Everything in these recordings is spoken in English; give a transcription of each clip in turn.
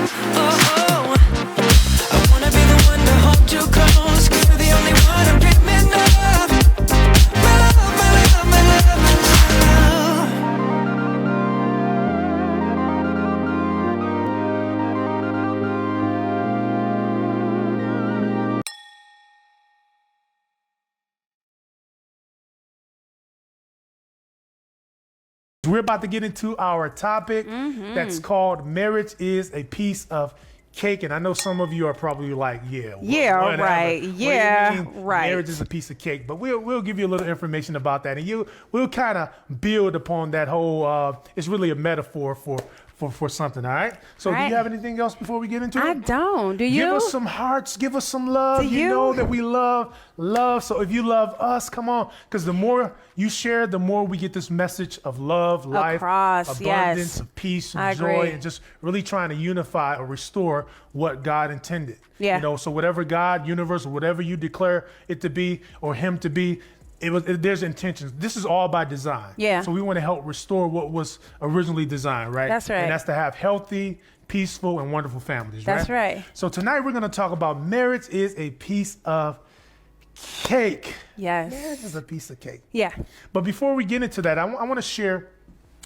Oh, I wanna be the one to hold you close, 'cause you're the only one I'm dreaming of. My love, my love, my love, my We're about to get into our topic that's called marriage is a piece of cake. And I know some of you are probably like, whatever. Right. What do you Yeah, mean right. marriage is a piece of cake. But we'll give you a little information about that. And we'll kind of build upon that whole, it's really a metaphor for something, all right? So do Right. you have anything else before we get into I it? don't. Do you? Give us some hearts. Give us some love. Do You you? know that we love. So if you love us, come on. Because the more you share, the more we get this message of love, life, Across, abundance, yes. of peace, and I joy, agree. and just really trying to unify or restore what God intended. Yeah. You know, so whatever God, universe, or whatever you declare it to be or him to be, there's intentions. This is all by design. Yeah. So we want to help restore what was originally designed, right? That's right. And that's to have healthy, peaceful, and wonderful families, right? That's right. So tonight we're going to talk about marriage is a piece of cake. Yes. Marriage is a piece of cake. Yeah. But before we get into that, I want to share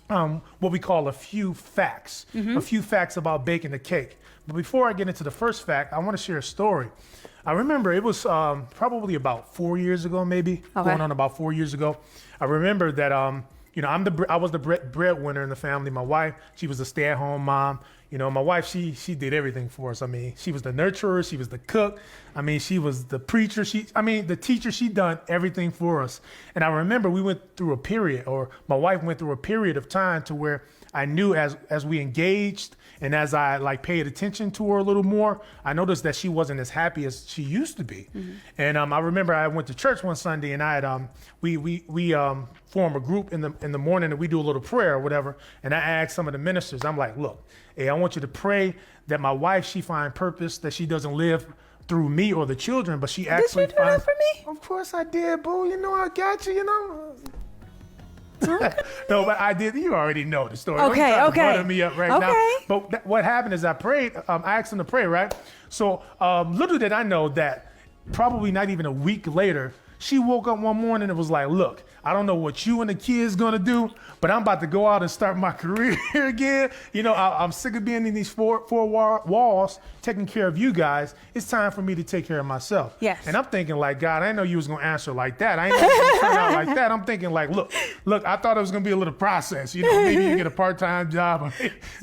what we call a few facts, a few facts about baking the cake. But before I get into the first fact, I want to share a story. I remember it was probably about 4 years ago, maybe going on about 4 years ago. I remember that I was the breadwinner in the family. My wife, she was a stay-at-home mom. You know, my wife, she did everything for us. I mean, she was the nurturer, she was the cook. I mean, she was the preacher. The teacher. She done everything for us. And I remember we went through a period, or my wife went through a period of time to where I knew as we engaged and as I like paid attention to her a little more, I noticed that she wasn't as happy as she used to be. And I remember I went to church one Sunday and I had we form a group in the morning and we do a little prayer or whatever. And I asked some of the ministers, I'm like, look, hey, I want you to pray that my wife, she find purpose, that she doesn't live through me or the children, but she actually Did you do that for me? Of course I did, boo. You know I got you. You know. No, but I did. You already know the story. Don't Okay, try to okay. butter me up right Okay. now. But what happened is I prayed. I asked him to pray, right? So little did I know that probably not even a week later, she woke up one morning and was like, look, I don't know what you and the kids gonna do, but I'm about to go out and start my career again. You know, I'm sick of being in these four walls, taking care of you guys. It's time for me to take care of myself. Yes. And I'm thinking like, God, I didn't know you was gonna answer like that. I didn't know you was gonna turn out like that. I'm thinking like, look, I thought it was gonna be a little process. You know, maybe you get a part-time job, or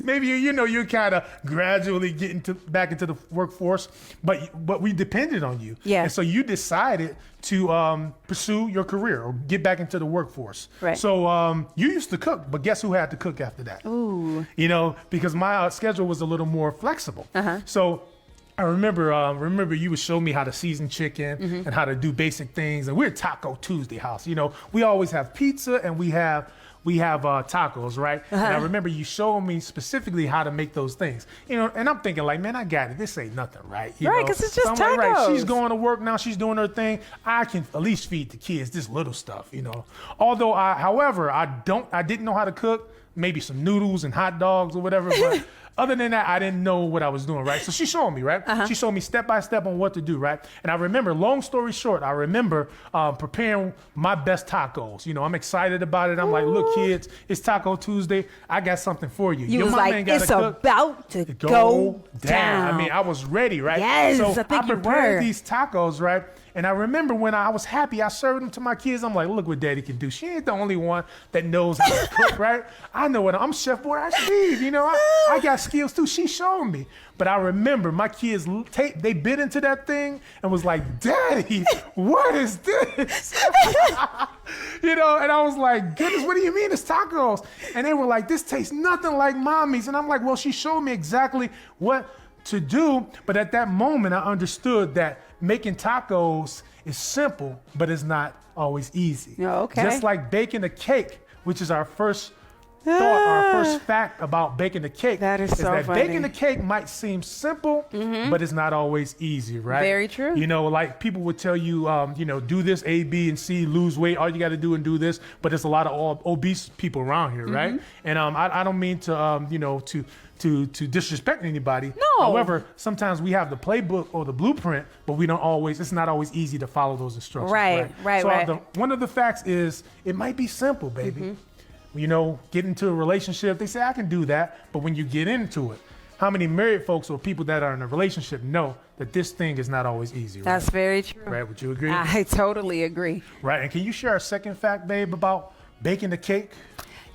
maybe you're kind of gradually getting back into the workforce. But we depended on you. Yeah. And so you decided to pursue your career or get back into the workforce. Right. So you used to cook, but guess who had to cook after that? Ooh. You know, because my schedule was a little more flexible. Uh-huh. So I remember you would show me how to season chicken and how to do basic things. And we're Taco Tuesday house. You know, we always have pizza and we have tacos, right? And I remember you showing me specifically how to make those things. You know, and I'm thinking like, man, I got it. This ain't nothing, right? You Right, know? 'cause it's just I'm like, right, tacos. she's going to work now. She's doing her thing. I can at least feed the kids this little stuff, you know. Although, however, I didn't know how to cook. Maybe some noodles and hot dogs or whatever, but other than that, I didn't know what I was doing, right? So she showed me, right? She showed me step by step on what to do, right? And I remember, long story short, I remember preparing my best tacos. You know, I'm excited about it. I'm like, look, kids, it's Taco Tuesday. I got something for you. You Your was mama like, ain't gotta it's cook. about to go down. I mean, I was ready, right? Yes, so I think you prepared were. these tacos, right? And I remember when I was happy, I served them to my kids. I'm like, look what Daddy can do. She ain't the only one that knows how to cook, right? I know what I'm Chef Boy Steve. You know, I got skills too. She showed me. But I remember my kids, they bit into that thing and was like, Daddy, what is this? You know, and I was like, goodness, what do you mean it's tacos? And they were like, this tastes nothing like Mommy's. And I'm like, well, she showed me exactly what to do. But at that moment, I understood that making tacos is simple, but it's not always easy. Oh, okay. Just like baking a cake, which is our first thought, our first fact about baking a cake. That is so that funny. baking a cake might seem simple, but it's not always easy, right? Very true. You know, like people would tell you, you know, do this A, B, and C, lose weight. All you got to do and do this. But there's a lot of obese people around here, right? And I don't mean to, you know, to to disrespect anybody. No. However, sometimes we have the playbook or the blueprint, but we don't always. It's not always easy to follow those instructions. Right. So one of the facts is it might be simple, baby. You know, get into a relationship. They say I can do that, but when you get into it, how many married folks or people that are in a relationship know that this thing is not always easy? Right? That's very true. Right. Would you agree? I totally agree. Right. And can you share a second fact, babe, about baking the cake?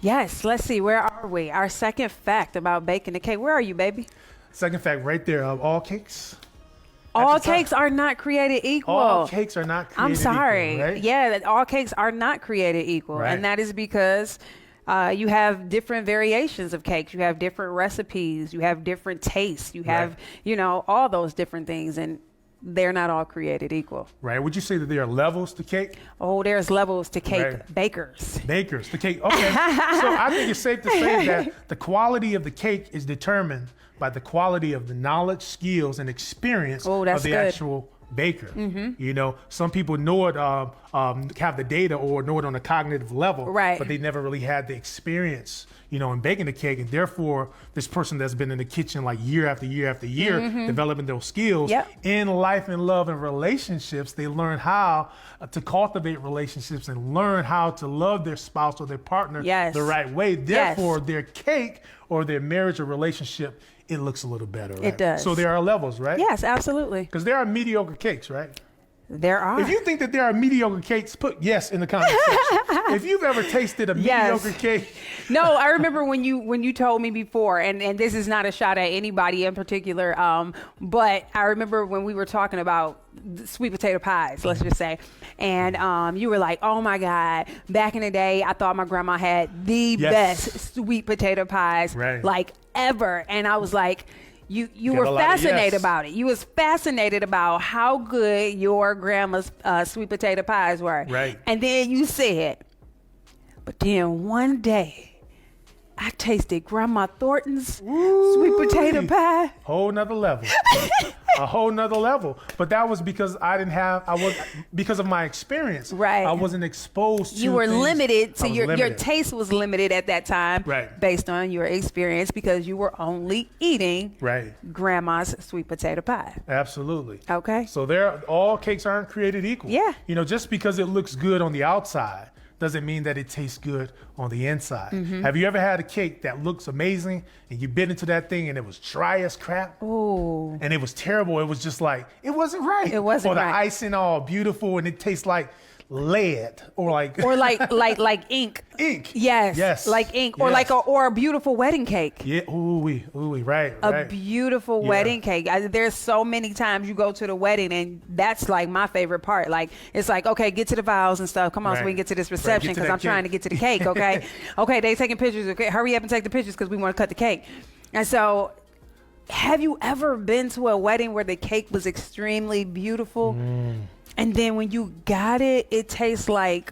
Yes. Let's see. Where are we? Our second fact about baking the cake. Where are you, baby? Second fact right there. All cakes. All cakes are not created equal. All cakes are not created I'm sorry. equal, right? Yeah, all cakes are not created equal. Right. And that is because you have different variations of cakes. You have different recipes. You have different tastes. You have, all those different things. And they're not all created equal. Right. Would you say that there are levels to cake? Oh, there's levels to cake. Right. Bakers. Bakers, the cake. Okay. So I think it's safe to say that the quality of the cake is determined by the quality of the knowledge, skills, and experience of the actual baker. You know, some people know it, have the data or know it on a cognitive level, right? But they never really had the experience, in baking the cake, and therefore this person that's been in the kitchen like year after year after year, developing those skills in life and love and relationships, they learn how to cultivate relationships and learn how to love their spouse or their partner the right way. Therefore, their cake or their marriage or relationship, it looks a little better, right? It does. So there are levels, right? Yes, absolutely. Because there are mediocre cakes, right? There are. If you think that there are mediocre cakes, put yes in the comment section. If you've ever tasted a mediocre cake. No, I remember when you told me before, and this is not a shot at anybody in particular, but I remember when we were talking about sweet potato pies, let's just say, and you were like, oh my God, back in the day, I thought my grandma had the best sweet potato pies like ever. And I was like, you were fascinated about it. You was fascinated about how good your grandma's sweet potato pies were. Right. And then you said, but then one day I tasted Grandma Thornton's sweet potato pie. Whole nother level. A whole nother level. But that was because because of my experience. Right. I wasn't exposed to You were things. limited to your limited. taste was limited at that time. Right. Based on your experience because you were only eating Grandma's sweet potato pie. Absolutely. Okay. So all cakes aren't created equal. Yeah. Just because it looks good on the outside doesn't mean that it tastes good on the inside. Have you ever had a cake that looks amazing and you bit into that thing and it was dry as crap? Ooh. And it was terrible. It was just like, it wasn't right. It wasn't Or the right. icing all beautiful and it tastes like lead or like ink. Ink. Yes. Like ink or Yes. or a beautiful wedding cake. Yeah. Ooh, right. A beautiful wedding cake. There's so many times you go to the wedding and that's like my favorite part. Like it's like, okay, get to the vows and stuff. Come on, so we can get to this reception because I'm trying to get to the cake. Okay. Okay, they taking pictures. Okay, hurry up and take the pictures because we want to cut the cake. And so, have you ever been to a wedding where the cake was extremely beautiful? And then when you got it, it tastes like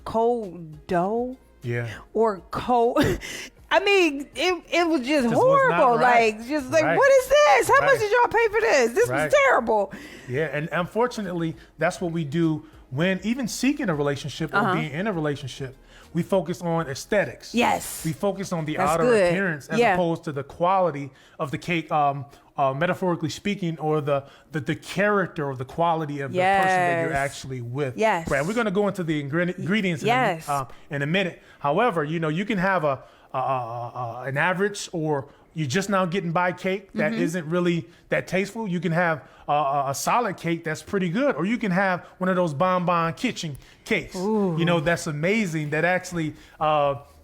cold dough. Yeah. Or cold. I mean, it was just was horrible. not right. What is this? How much did y'all pay for this? This was terrible. Yeah, and unfortunately, that's what we do when even seeking a relationship or being in a relationship. We focus on aesthetics. Yes. We focus on the That's outer good. appearance as opposed to the quality of the cake, metaphorically speaking, or the character or the quality of the person that you're actually with. Yes. Right. We're going to go into the ingredients in a minute. However, you can have an average or you're just now getting by cake that isn't really that tasteful. You can have a solid cake that's pretty good, or you can have one of those bonbon kitchen cakes. Ooh. That's amazing. That actually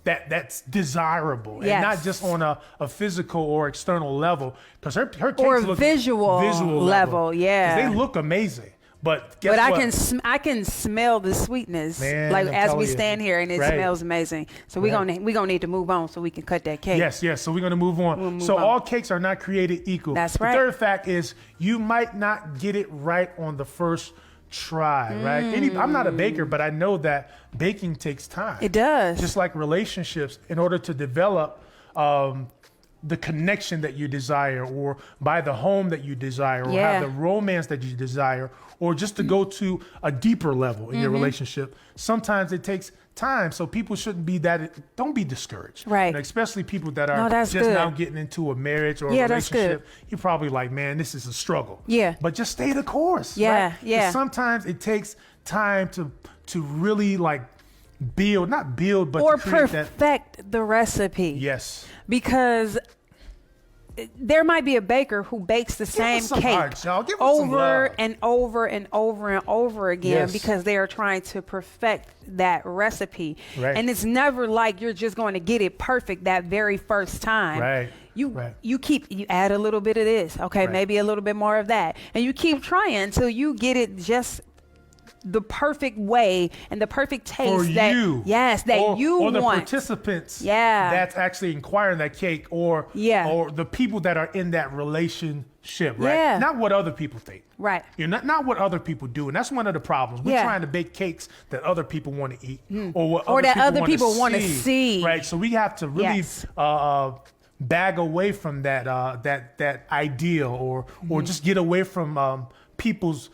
that's desirable, and not just on a physical or external level. Because her cakes or look visual level. 'Cause they look amazing. But guess what? I can smell the sweetness, Man, like I'm as telling we you. stand here, and it smells amazing. So we gonna need to move on so we can cut that cake. Yes. So we're gonna move on. All cakes are not created equal. That's right. The third fact is you might not get it right on the first try. Right? I'm not a baker, but I know that baking takes time. It does. Just like relationships, in order to develop the connection that you desire, or buy the home that you desire, or Yeah. have the romance that you desire, or just to go to a deeper level in your relationship. Sometimes it takes time, so people shouldn't be don't be discouraged. Right. You know, especially people that are No, that's just good. now getting into a marriage or a Yeah, that's relationship. You're probably like, man, this is a struggle. Yeah. But just stay the course. Yeah, right? yeah. 'Cause sometimes it takes time to really like not build, but Or to create that. perfect the recipe. Yes. Because there might be a baker who bakes the same us some cake hearts, y'all. Give us some over love. and over and over and over again Yes. because they are trying to perfect that recipe. Right. And it's never like you're just going to get it perfect that very first time. Right. You Right. you add a little bit of this, okay, Right. maybe a little bit more of that, and you keep trying until you get it just the perfect way and the perfect taste For that you. that you or the want. participants Yeah. that's actually inquiring that cake, or Yeah. or the people that are in that relationship, right? Yeah. Not what other people think. Right. You're not what other people do. And that's one of the problems. We're Yeah. trying to bake cakes that other people want to eat, or what Or that other wanna people wanna see. Right. So we have to really Yes. bag away from that that ideal, or just get away from people's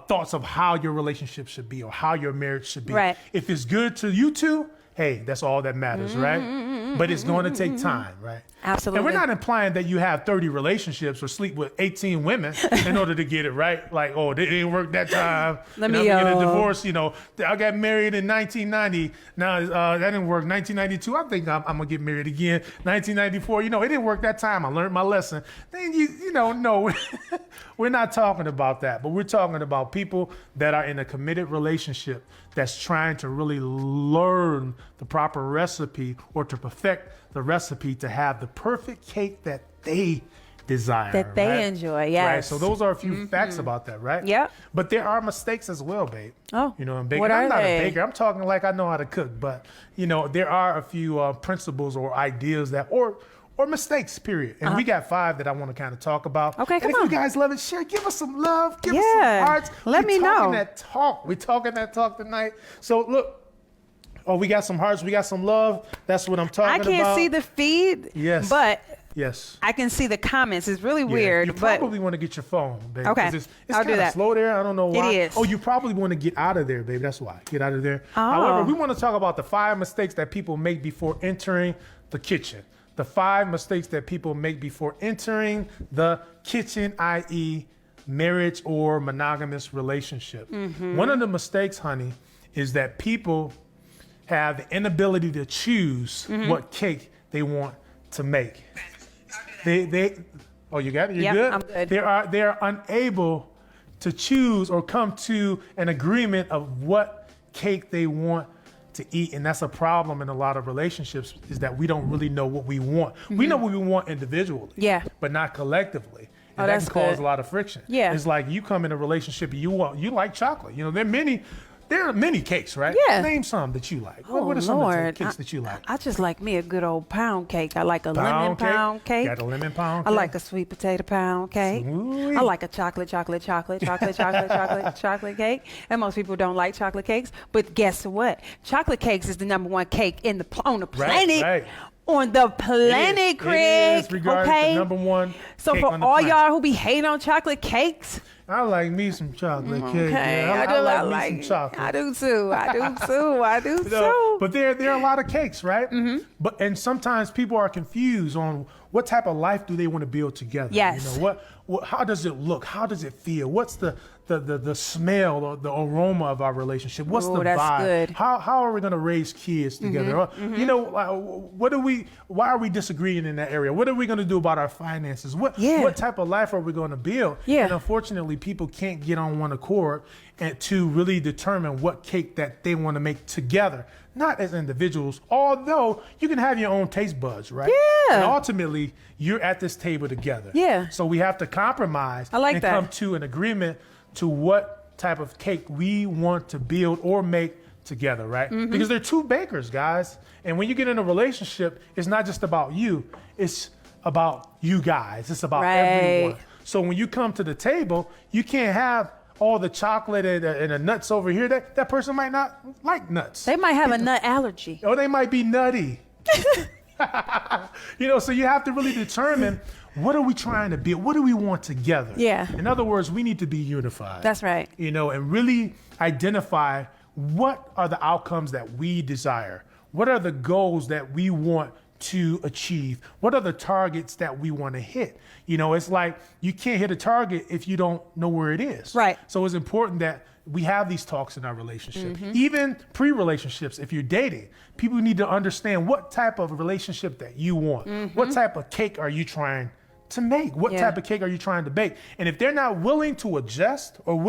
thoughts of how your relationship should be or how your marriage should be. Right. If it's good to you two, hey, that's all that matters, right? But it's going to take time, right? Absolutely. And we're not implying that you have 30 relationships or sleep with 18 women in order to get it right. Like, oh, it didn't work that time. Let and me, I'm gonna get a divorce. You know, I got married in 1990. Now that didn't work. 1992, I think I'm gonna get married again. 1994, you know, it didn't work that time. I learned my lesson. Then no, we're not talking about that. But we're talking about people that are in a committed relationship that's trying to really learn the proper recipe, or to perfect the recipe to have the perfect cake that they desire. That they right? enjoy, Right. yes. So those are a few facts about that, right? Yep. But there are mistakes as well, babe. Oh, You know, in baking. what I'm are not they? a baker. I'm talking like I know how to cook, but you know, there are a few principles or ideas that or mistakes, period. And we got 5 that I want to kind of talk about. Okay, and come if on. you guys love it, share. Give us some love. Give us Yeah. some hearts. Let me know. We're talking that talk tonight. So look. Oh, we got some hearts. We got some love. That's what I'm talking I about. can't see the feed, Yes. but Yes. I can see the comments. It's really Yeah. weird, You but probably want to get your phone, baby. Okay. 'Cause It's I'll do kind of that. slow there. I don't know why. is. Oh, you probably want to get out of there, baby. That's why. Get out of there. Oh. However, we want to talk about the 5 mistakes that people make before entering the kitchen. The 5 mistakes that people make before entering the kitchen, i.e., marriage or monogamous relationship. Mm-hmm. One of the mistakes, honey, is that people have the inability to choose Mm-hmm. what cake they want to make. They oh, you got it? You're Yep, good? I'm good. They are unable to choose or come to an agreement of what cake they want to eat. And that's a problem in a lot of relationships, is that we don't really know what we want. We know what we want individually, Yeah. but not collectively. Oh, And that that's can cause good. a lot of friction. Yeah. It's like you come in a relationship and you like chocolate. You know, there are many cakes, right? Yeah. Name some that you like. Oh, What are some of the Lord. cakes that you like? I just like me a good old pound cake. I like a lemon pound cake. Got a lemon pound I cake? like a sweet potato pound cake. Ooh-wee. I like a chocolate cake. And most people don't like chocolate cakes. But guess what? Chocolate cakes is the #1 cake on the planet. right. On the planet, It Craig. is regarded okay. the #1 So cake for on the all planet. y'all who be hating on chocolate cakes, I like me some chocolate cake. okay, man. I like me some chocolate. I do too. I do You know, too. but there are a lot of cakes, right? Mm-hmm. And sometimes people are confused on what type of life do they want to build together. Yes. You know, what how does it look? How does it feel? What's the smell or the aroma of our relationship? What's Ooh, the that's vibe? good. How are we going to raise kids together? Or, you know, why are we disagreeing in that area? What are we going to do about our finances? What type of life are we going to build? Yeah. And unfortunately, people can't get on one accord and to really determine what cake that they want to make together, not as individuals, although you can have your own taste buds, right? Yeah. And ultimately, you're at this table together. Yeah. So we have to compromise I like and that. come to an agreement to what type of cake we want to build or make together, right? Mm-hmm. Because they're 2 bakers, guys. And when you get in a relationship, it's not just about you, it's about you guys. It's about Right. everyone. So when you come to the table, you can't have all the chocolate and the nuts over here. That person might not like nuts. They might have a nut allergy. Or they might be nutty. So you have to really determine, what are we trying to build? What do we want together? Yeah. In other words, we need to be unified. That's right. And really identify what are the outcomes that we desire. What are the goals that we want to achieve? What are the targets that we want to hit? It's like you can't hit a target if you don't know where it is. Right. So it's important that we have these talks in our relationship. Mm-hmm. Even pre-relationships, if you're dating, people need to understand what type of relationship that you want. Mm-hmm. What type of cake are you trying to make? What type of cake are you trying to bake? And if they're not willing to adjust or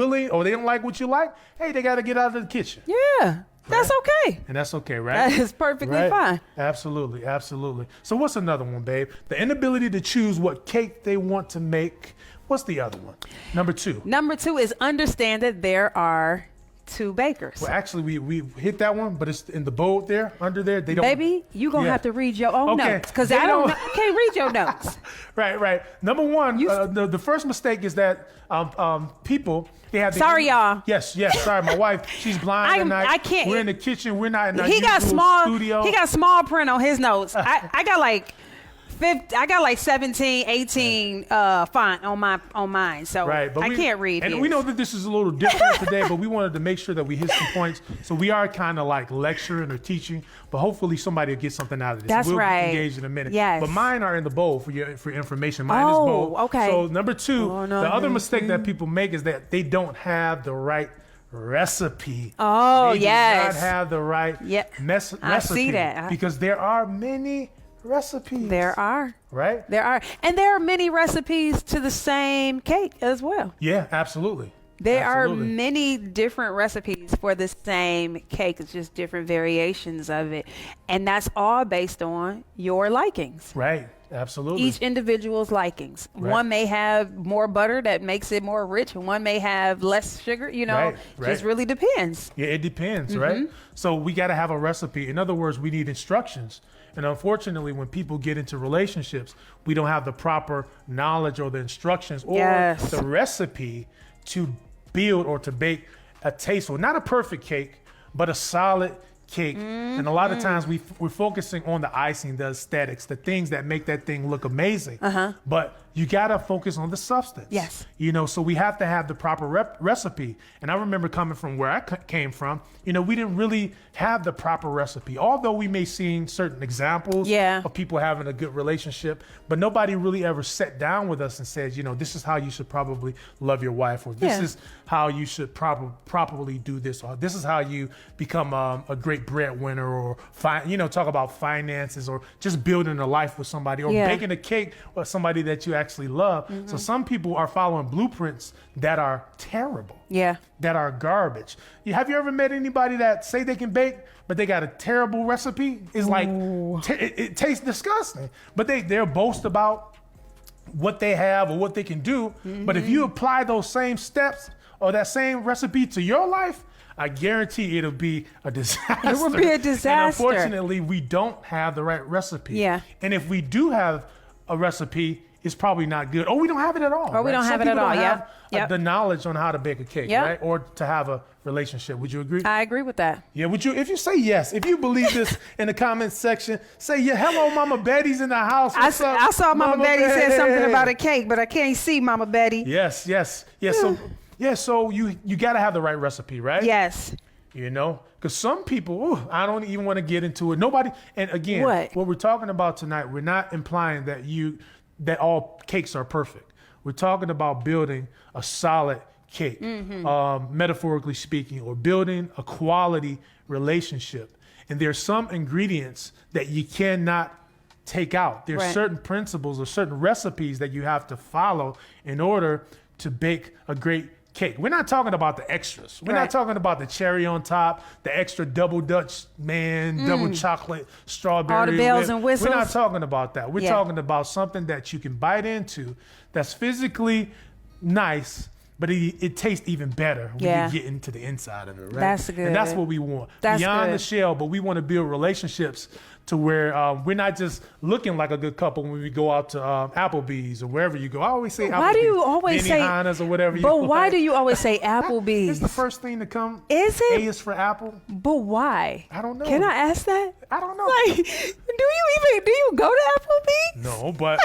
they don't like what you like, hey, they got to get out of the kitchen. Yeah. That's okay. And that's okay, right? That is perfectly Right? fine. Absolutely, absolutely. So what's another one, babe? The inability to choose what cake they want to make. What's the other one? Number 2. Number 2 is understand that there are 2 bakers. Well, actually, we hit that one, but it's in the bold there, under there. They don't. Baby, you're going to have to read your own Okay. notes because They I don't- I can't read your notes. Right. Number 1, the first mistake is that people, they have. Sorry, y'all. Yes. Sorry, my wife, she's blind tonight. I can't. We're in the kitchen. We're not in our He got usual small. studio. He got small print on his notes. I got like 50, I got like 17, 18 font on mine. So Right, I can't read. And his. we know that this is a little different today, but we wanted to make sure that we hit some points. So we are kind of like lecturing or teaching, but hopefully somebody will get something out of this. That's we'll right. engage in a minute. Yes. But mine are in the bowl for information. Mine is bold. Okay. So number 2, Oh, no, the other no. mistake that people make is that they don't have the right recipe. Oh, they yes. do not have the right recipe. I see that. Because there are many recipes. There are. Right? There are. And there are many recipes to the same cake as well. Yeah, absolutely. There Absolutely. are many different recipes for the same cake. It's just different variations of it. And that's all based on your likings. Right. Absolutely. Each individual's likings. Right. One may have more butter that makes it more rich, and one may have less sugar. Right. Just really depends. Yeah, it depends, right? So we got to have a recipe. In other words, we need instructions. And unfortunately, when people get into relationships, we don't have the proper knowledge or the instructions or Yes. the recipe to build or to bake a tasteful, not a perfect cake, but a solid cake. And a lot of times we're focusing on the icing, the aesthetics, the things that make that thing look amazing. But you got to focus on the substance. Yes. So we have to have the proper recipe. And I remember coming from where I came from, we didn't really have the proper recipe. Although we may seen certain examples of people having a good relationship, but nobody really ever sat down with us and said, this is how you should probably love your wife, or this is how you should properly do this, or this is how you become a great breadwinner, or talk about finances, or just building a life with somebody, or baking a cake with somebody that you actually love. So some people are following blueprints that are terrible. Yeah. That are garbage. Have you ever met anybody that say they can bake, but they got a terrible recipe? It's like, it tastes disgusting. But they'll boast about what they have or what they can do. But if you apply those same steps or that same recipe to your life, I guarantee it'll be a disaster. It will be a disaster. And unfortunately, we don't have the right recipe. Yeah. And if we do have a recipe, it's probably not good. Or we don't have it at all. Or we right? don't Some have it people at all, don't have yep. the knowledge on how to bake a cake, Yep. right? Or to have a relationship. Would you agree? I agree with that. Yeah, would you? If you say yes, if you believe this in the comments section, say yeah. Hello, Mama Betty's in the house. What's up, I saw Mama Betty said something Betty? about a cake, but I can't see Mama Betty. Yes. So you got to have the right recipe, right? Yes. Because some people, I don't even want to get into it. Nobody, and again, what we're talking about tonight, we're not implying that all cakes are perfect. We're talking about building a solid cake, metaphorically speaking, or building a quality relationship. And there's some ingredients that you cannot take out. There's certain principles or certain recipes that you have to follow in order to bake a great cake. We're not talking about the extras. We're not talking about the cherry on top, the extra double Dutch double chocolate, strawberry. All the bells and whistles. We're not talking about that. We're talking about something that you can bite into that's physically nice, but it tastes even better when you get into the inside of it, right? That's good. And that's what we want. That's Beyond good. the shell, but we want to build relationships to where we're not just looking like a good couple when we go out to Applebee's or wherever you go. I always say Applebee's. Why do you always say Benihana's or whatever? But why do you always say Applebee's? It's the first thing to come. Is it? A is for Apple. But why? I don't know. Can I ask that? I don't know. Like, do you go to Applebee's? No, but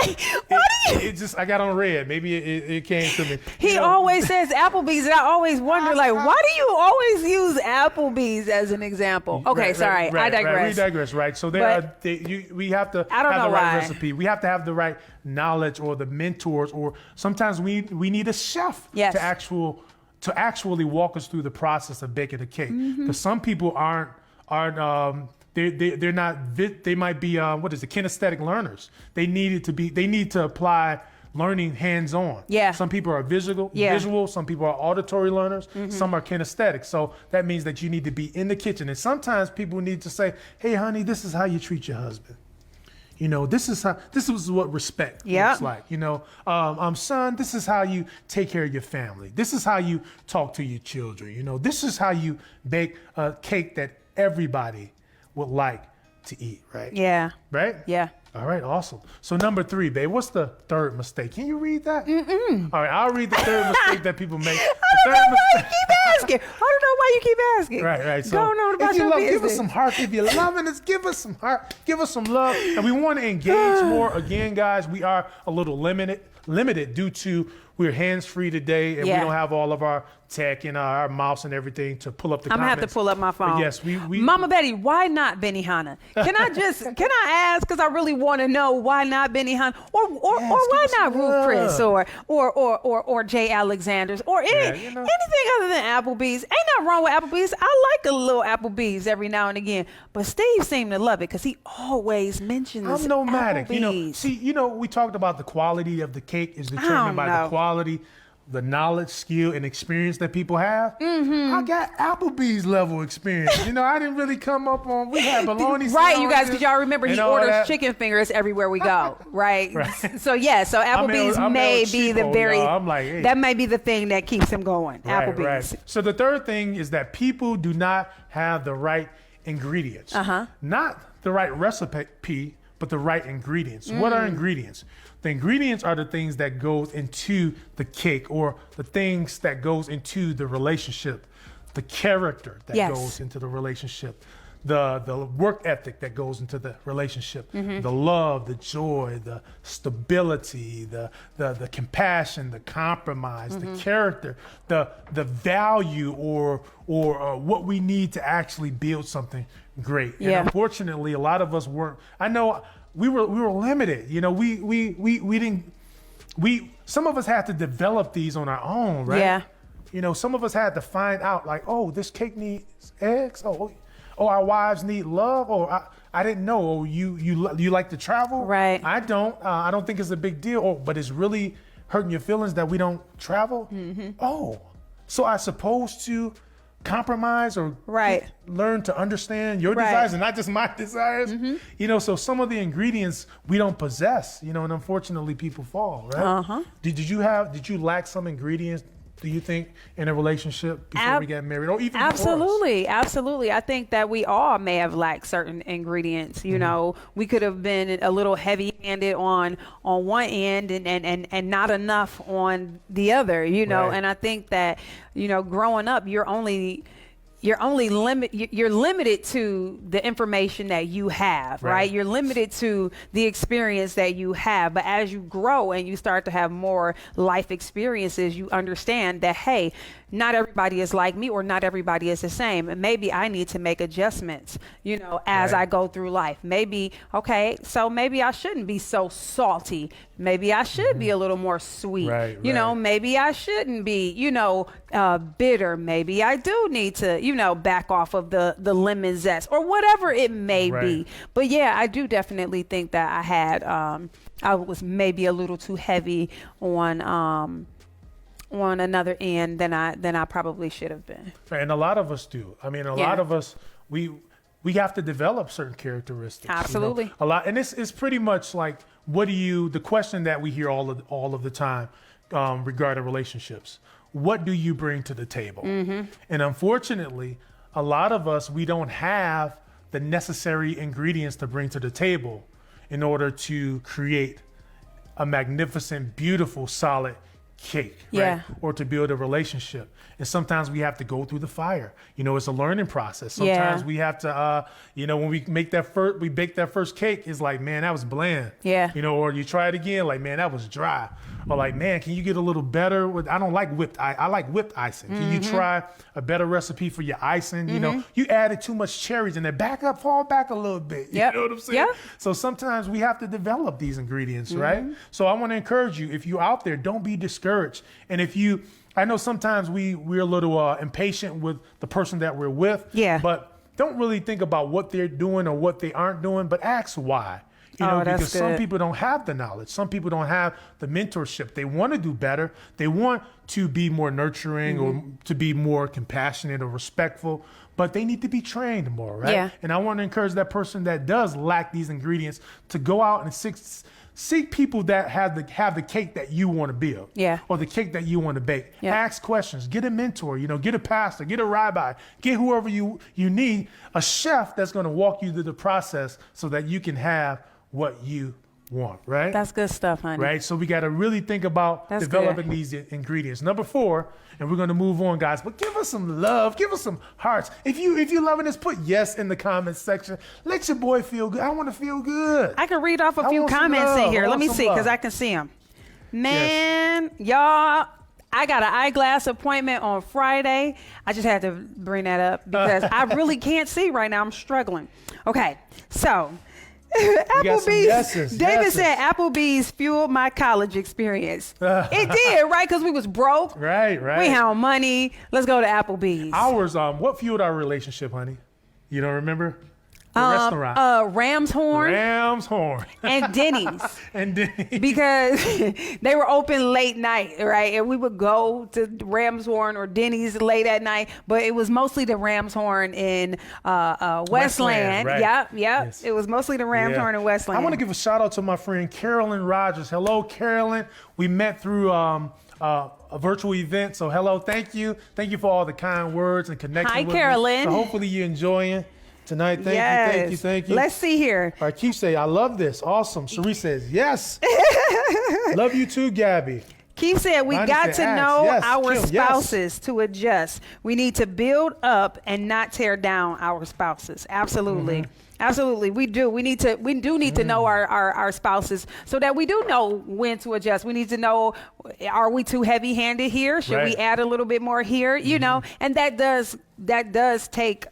it just I got on red. Maybe it came to me. He always says Applebee's, and I always wonder, like, why do you always use Applebee's as an example? Okay, sorry, I digress. Right, we digress, right? So we have to I don't have know the right why. recipe. We have to have the right knowledge or the mentors, or sometimes we need a chef Yes. to actually walk us through the process of baking a cake. Because some people aren't they're not they might be kinesthetic learners. They need to apply learning hands-on. Yeah. Some people are visual, some people are auditory learners, some are kinesthetic. So that means that you need to be in the kitchen. And sometimes people need to say, hey honey, this is how you treat your husband. You know, this is what respect looks like. You know, son, this is how you take care of your family. This is how you talk to your children. You know, this is how you bake a cake that everybody would like to eat, right? Yeah. Right? Yeah. All right, awesome. So number 3, babe, what's the third mistake? Can you read that? All right, I'll read the third mistake that people make. I don't know why you keep asking. Right. So Go on about if you your love, give us business. some heart. If you're loving us, give us some heart. Give us some love. And we want to engage more. Again, guys, we are a little limited due to we're hands-free today, and we don't have all of our tech and our mouse and everything to pull up the I'm comments. gonna have to pull up my phone. But yes, we Mama Betty, why not Benihana? Can I ask? Because I really want to know why not Benihana, or why give us not some Ruth Chris love. or Jay Alexander's or anything other than Applebee's. Ain't nothing wrong with Applebee's. I like a little Applebee's every now and again, but Steve seemed to love it because he always mentions I'm nomadic. Applebee's. You know, we talked about the quality of the cake is determined by the quality, the knowledge, skill, and experience that people have. I got Applebee's level experience. You know, I didn't really come up on, we had bologna Right, you guys, because y'all remember he and all orders that. chicken fingers everywhere we go, right? Right. So Applebee's I'm may El be the Cheapo, very, y'all. I'm like, hey. that may be the thing that keeps him going, Applebee's. Right. So the third thing is that people do not have the right ingredients. Not the right recipe, but the right ingredients. What are ingredients? The ingredients are the things that goes into the cake, or the things that goes into the relationship, the character that goes into the relationship, the work ethic that goes into the relationship, the love, the joy, the stability, the compassion, the compromise, the character, the value, or what we need to actually build something great. And unfortunately, a lot of us weren't. I know we were limited. You know, some of us had to develop these on our own, right? Yeah. You know, some of us had to find out, like, oh, this cake needs eggs. Oh, our wives need love. Oh, I didn't know. Oh, you like to travel? Right. I don't. I don't think it's a big deal. Oh, but it's really hurting your feelings that we don't travel. Oh, so I supposed to compromise or learn to understand your desires and not just my desires. You know, so some of the ingredients we don't possess. You know, and unfortunately, people fall. Right. Did you lack some ingredients, do you think, in a relationship before we got married, or even Absolutely. I think that we all may have lacked certain ingredients. You know, we could have been a little heavy-handed on one end and not enough on the other. You know, and I think that, you know, growing up, you're limited to the information that you have, right? You're limited to the experience that you have. But as you grow and you start to have more life experiences, you understand that, hey, not everybody is like me, or not everybody is the same. And maybe I need to make adjustments, you know, as I go through life. Maybe I shouldn't be so salty. Maybe I should be a little more sweet. You know, maybe I shouldn't be, you know, bitter. Maybe I do need to, you know, back off of the lemon zest, or whatever it may be. But yeah, I do definitely think that I was maybe a little too heavy on another end than I probably should have been. And a lot of us do. I mean, a lot of us, we have to develop certain characteristics. Absolutely. You know? A lot, and it's pretty much like, the question that we hear all of the time regarding relationships. What do you bring to the table? And unfortunately, a lot of us, we don't have the necessary ingredients to bring to the table in order to create a magnificent, beautiful, solid cake, Yeah. right? Or to build a relationship. And sometimes we have to go through the fire. You know, it's a learning process. Sometimes Yeah. we have to, when we bake that first cake, it's like, man, that was bland. Yeah. You know, or you try it again, like, man, that was dry. Or like, man, can you get a little better with? I don't like whipped. I like whipped icing. Can you try a better recipe for your icing? You know, you added too much cherries in there. Fall back a little bit. Yep. You know what I'm saying? Yep. So sometimes we have to develop these ingredients, right? So I want to encourage you, if you're out there, don't be discouraged. And I know sometimes we're a little impatient with the person that we're with. Yeah. But don't really think about what they're doing or what they aren't doing, but ask why. You know, That's because some good. people don't have the knowledge. Some people don't have the mentorship. They want to do better. They want to be more nurturing or to be more compassionate or respectful, but they need to be trained more, right? Yeah. And I want to encourage that person that does lack these ingredients to go out and seek people that have the cake that you want to build, Yeah. or the cake that you want to bake. Yeah. Ask questions. Get a mentor. You know, get a pastor. Get a rabbi. Get whoever you need. A chef that's going to walk you through the process so that you can have what you want. Right. That's good stuff, honey. Right. So we got to really think about That's developing good. these ingredients. Number 4, and we're going to move on, guys, but give us some love. Give us some hearts. If you're loving this, put yes in the comments section. Let your boy feel good. I want to feel good. I can read off a I few want some comments in love. here. I Let want me some see, because love. I can see them. Man, y'all, I got an eyeglass appointment on Friday. I just had to bring that up because I really can't see right now. I'm struggling. Okay, so got some Applebee's. yeses, David yeses. said Applebee's fueled my college experience. It did, right? Because we was broke. Right. We had money. Let's go to Applebee's. Ours, what fueled our relationship, honey? You don't remember? The restaurant. Ram's Horn Ram's Horn. and Denny's. And Denny. Because they were open late night, right? And we would go to Ram's Horn or Denny's late at night, but it was mostly the Ram's Horn in Westland. right. Yep. Yes. It was mostly the Ram's Horn in Westland. I want to give a shout out to my friend Carolyn Rogers. Hello, Carolyn. We met through a virtual event. So hello, thank you. Thank you for all the kind words and connecting Hi, with Carolyn. me. So hopefully you're enjoying tonight. Thank you. Let's see here. All right, Keith say, I love this. Awesome. Cherie says, yes. Love you too, Gabby. Keith said, we Lonnie got said, to ask. know Yes. our Kim, yes. spouses to adjust. We need to build up and not tear down our spouses. Absolutely. Mm-hmm. Absolutely. We do. We do need to know our spouses so that we do know when to adjust. We need to know, are we too heavy handed here? Should we Right. add a little bit more here? You know, and that does take,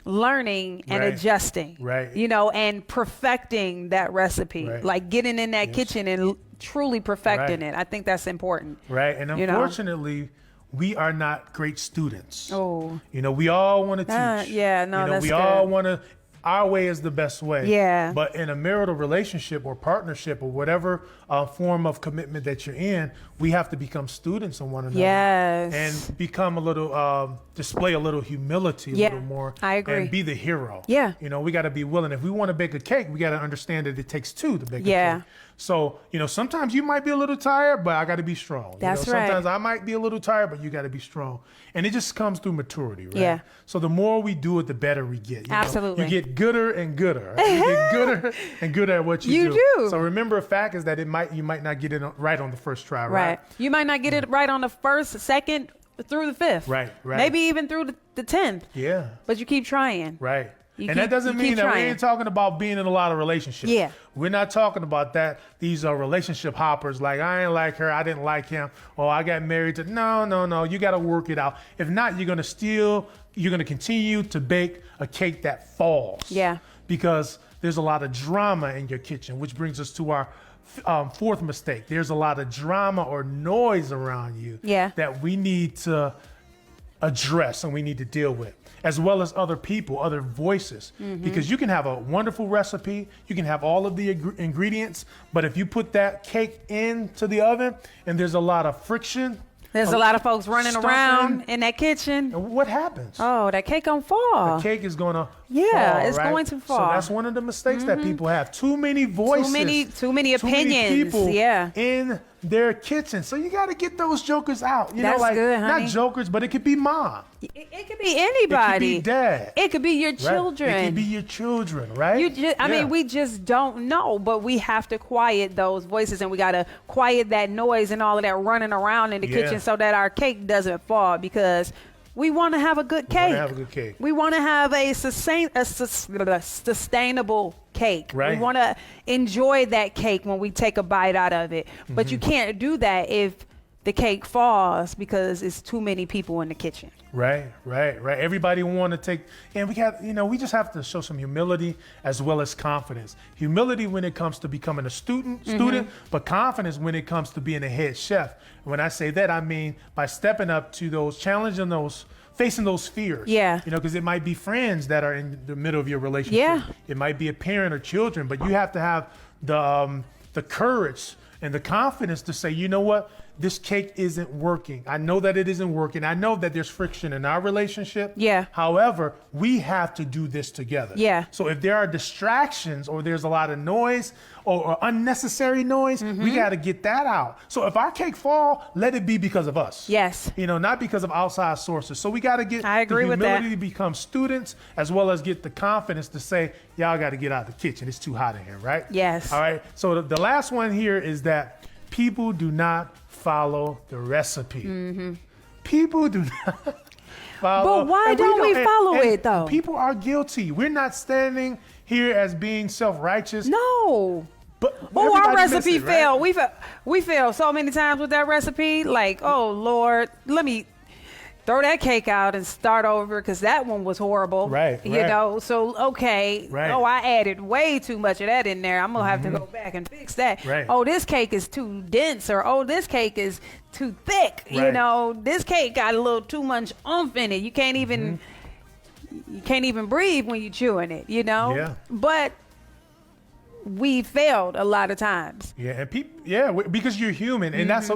learning and Right. adjusting, Right. you know, and perfecting that recipe, Right. like getting in that kitchen and truly perfecting Right. it. I think that's important. Right. And You know? unfortunately, we are not great students. Oh. You know, we all want to teach. yeah, no, you know, that's we good. all want to. Our way is the best way. Yeah. But in a marital relationship or partnership or whatever form of commitment that you're in, we have to become students of one another. Yes. And become a little, display a little humility a Yeah, little more. I agree. And be the hero. Yeah. You know, we got to be willing. If we want to bake a cake, we got to understand that it takes 2 to bake Yeah. a cake. So, you know, sometimes you might be a little tired, but I got to be strong. You That's know, right. Sometimes I might be a little tired, but you got to be strong. And it just comes through maturity, right? Yeah. So the more we do it, the better we get. You know? Absolutely. You get gooder and gooder. Right? You get gooder and gooder at what you You do. So remember, a fact is that you might not get it right on the first try, right? Right. You might not get it right on the first, second, through the 5th. Right. Maybe even through the 10th. Yeah. But you keep trying. Right. You And keep- that doesn't you mean keep that we trying. ain't talking about being in a lot of relationships. Yeah. We're not talking about that. These are relationship hoppers. Like, I ain't like her. I didn't like him. Or I got married to. No. You got to work it out. If not, you're going to continue to bake a cake that falls. Yeah. Because there's a lot of drama in your kitchen, which brings us to our 4th mistake. There's a lot of drama or noise around you Yeah. that we need to address and we need to deal with, as well as other people, other voices. Because you can have a wonderful recipe, you can have all of the ingredients, but if you put that cake into the oven and there's a lot of friction, There's a lot of folks running Stomping. around in that kitchen. what happens? Oh, that cake on fall. The cake is gonna Yeah, fall, it's right? going to fall. So that's one of the mistakes that people have. Too many voices. Too many opinions. People Yeah. in their kitchen. So you got to get those jokers out. You That's know, like good, honey. not jokers, but it could be mom. It could be anybody. It could be dad. It could be your right? children. It could be your children, right? I mean, we just don't know, but we have to quiet those voices, and we got to quiet that noise and all of that running around in the kitchen so that our cake doesn't fall, because we want to have a good cake. We want to have a good cake. We want to have a sustainable cake. Right. We want to enjoy that cake when we take a bite out of it. But you can't do that if the cake falls because it's too many people in the kitchen. Right. Everybody want to take, and we just have to show some humility as well as confidence. Humility when it comes to becoming a student, but confidence when it comes to being a head chef. And when I say that, I mean by stepping up to those, challenging those, facing those fears. Yeah. Because it might be friends that are in the middle of your relationship. Yeah. It might be a parent or children, but you have to have the courage and the confidence to say, you know what? This cake isn't working. I know that it isn't working. I know that there's friction in our relationship. Yeah. However, we have to do this together. Yeah. So if there are distractions or there's a lot of noise or unnecessary noise, we got to get that out. So if our cake fall, let it be because of us. Yes. Not because of outside sources. So we got to get I agree the with that. humility to become students, as well as get the confidence to say, y'all got to get out of the kitchen. It's too hot in here, right? Yes. All right. So the last one here is that people do not follow the recipe. People do not follow. But why don't we follow it, though? People are guilty. We're not standing here as being self-righteous. No. But our everybody recipe miss it, right? failed. We failed so many times with that recipe. Like, oh Lord, let me throw that cake out and start over, because that one was horrible. Right. So okay. Right. Oh, I added way too much of that in there. I'm gonna have to go back and fix that. Right. Oh, this cake is too dense, or oh, this cake is too thick. Right. This cake got a little too much oomph in it. You can't even breathe when you're chewing it. Yeah. But we failed a lot of times. Yeah, and people, because you're human, and that's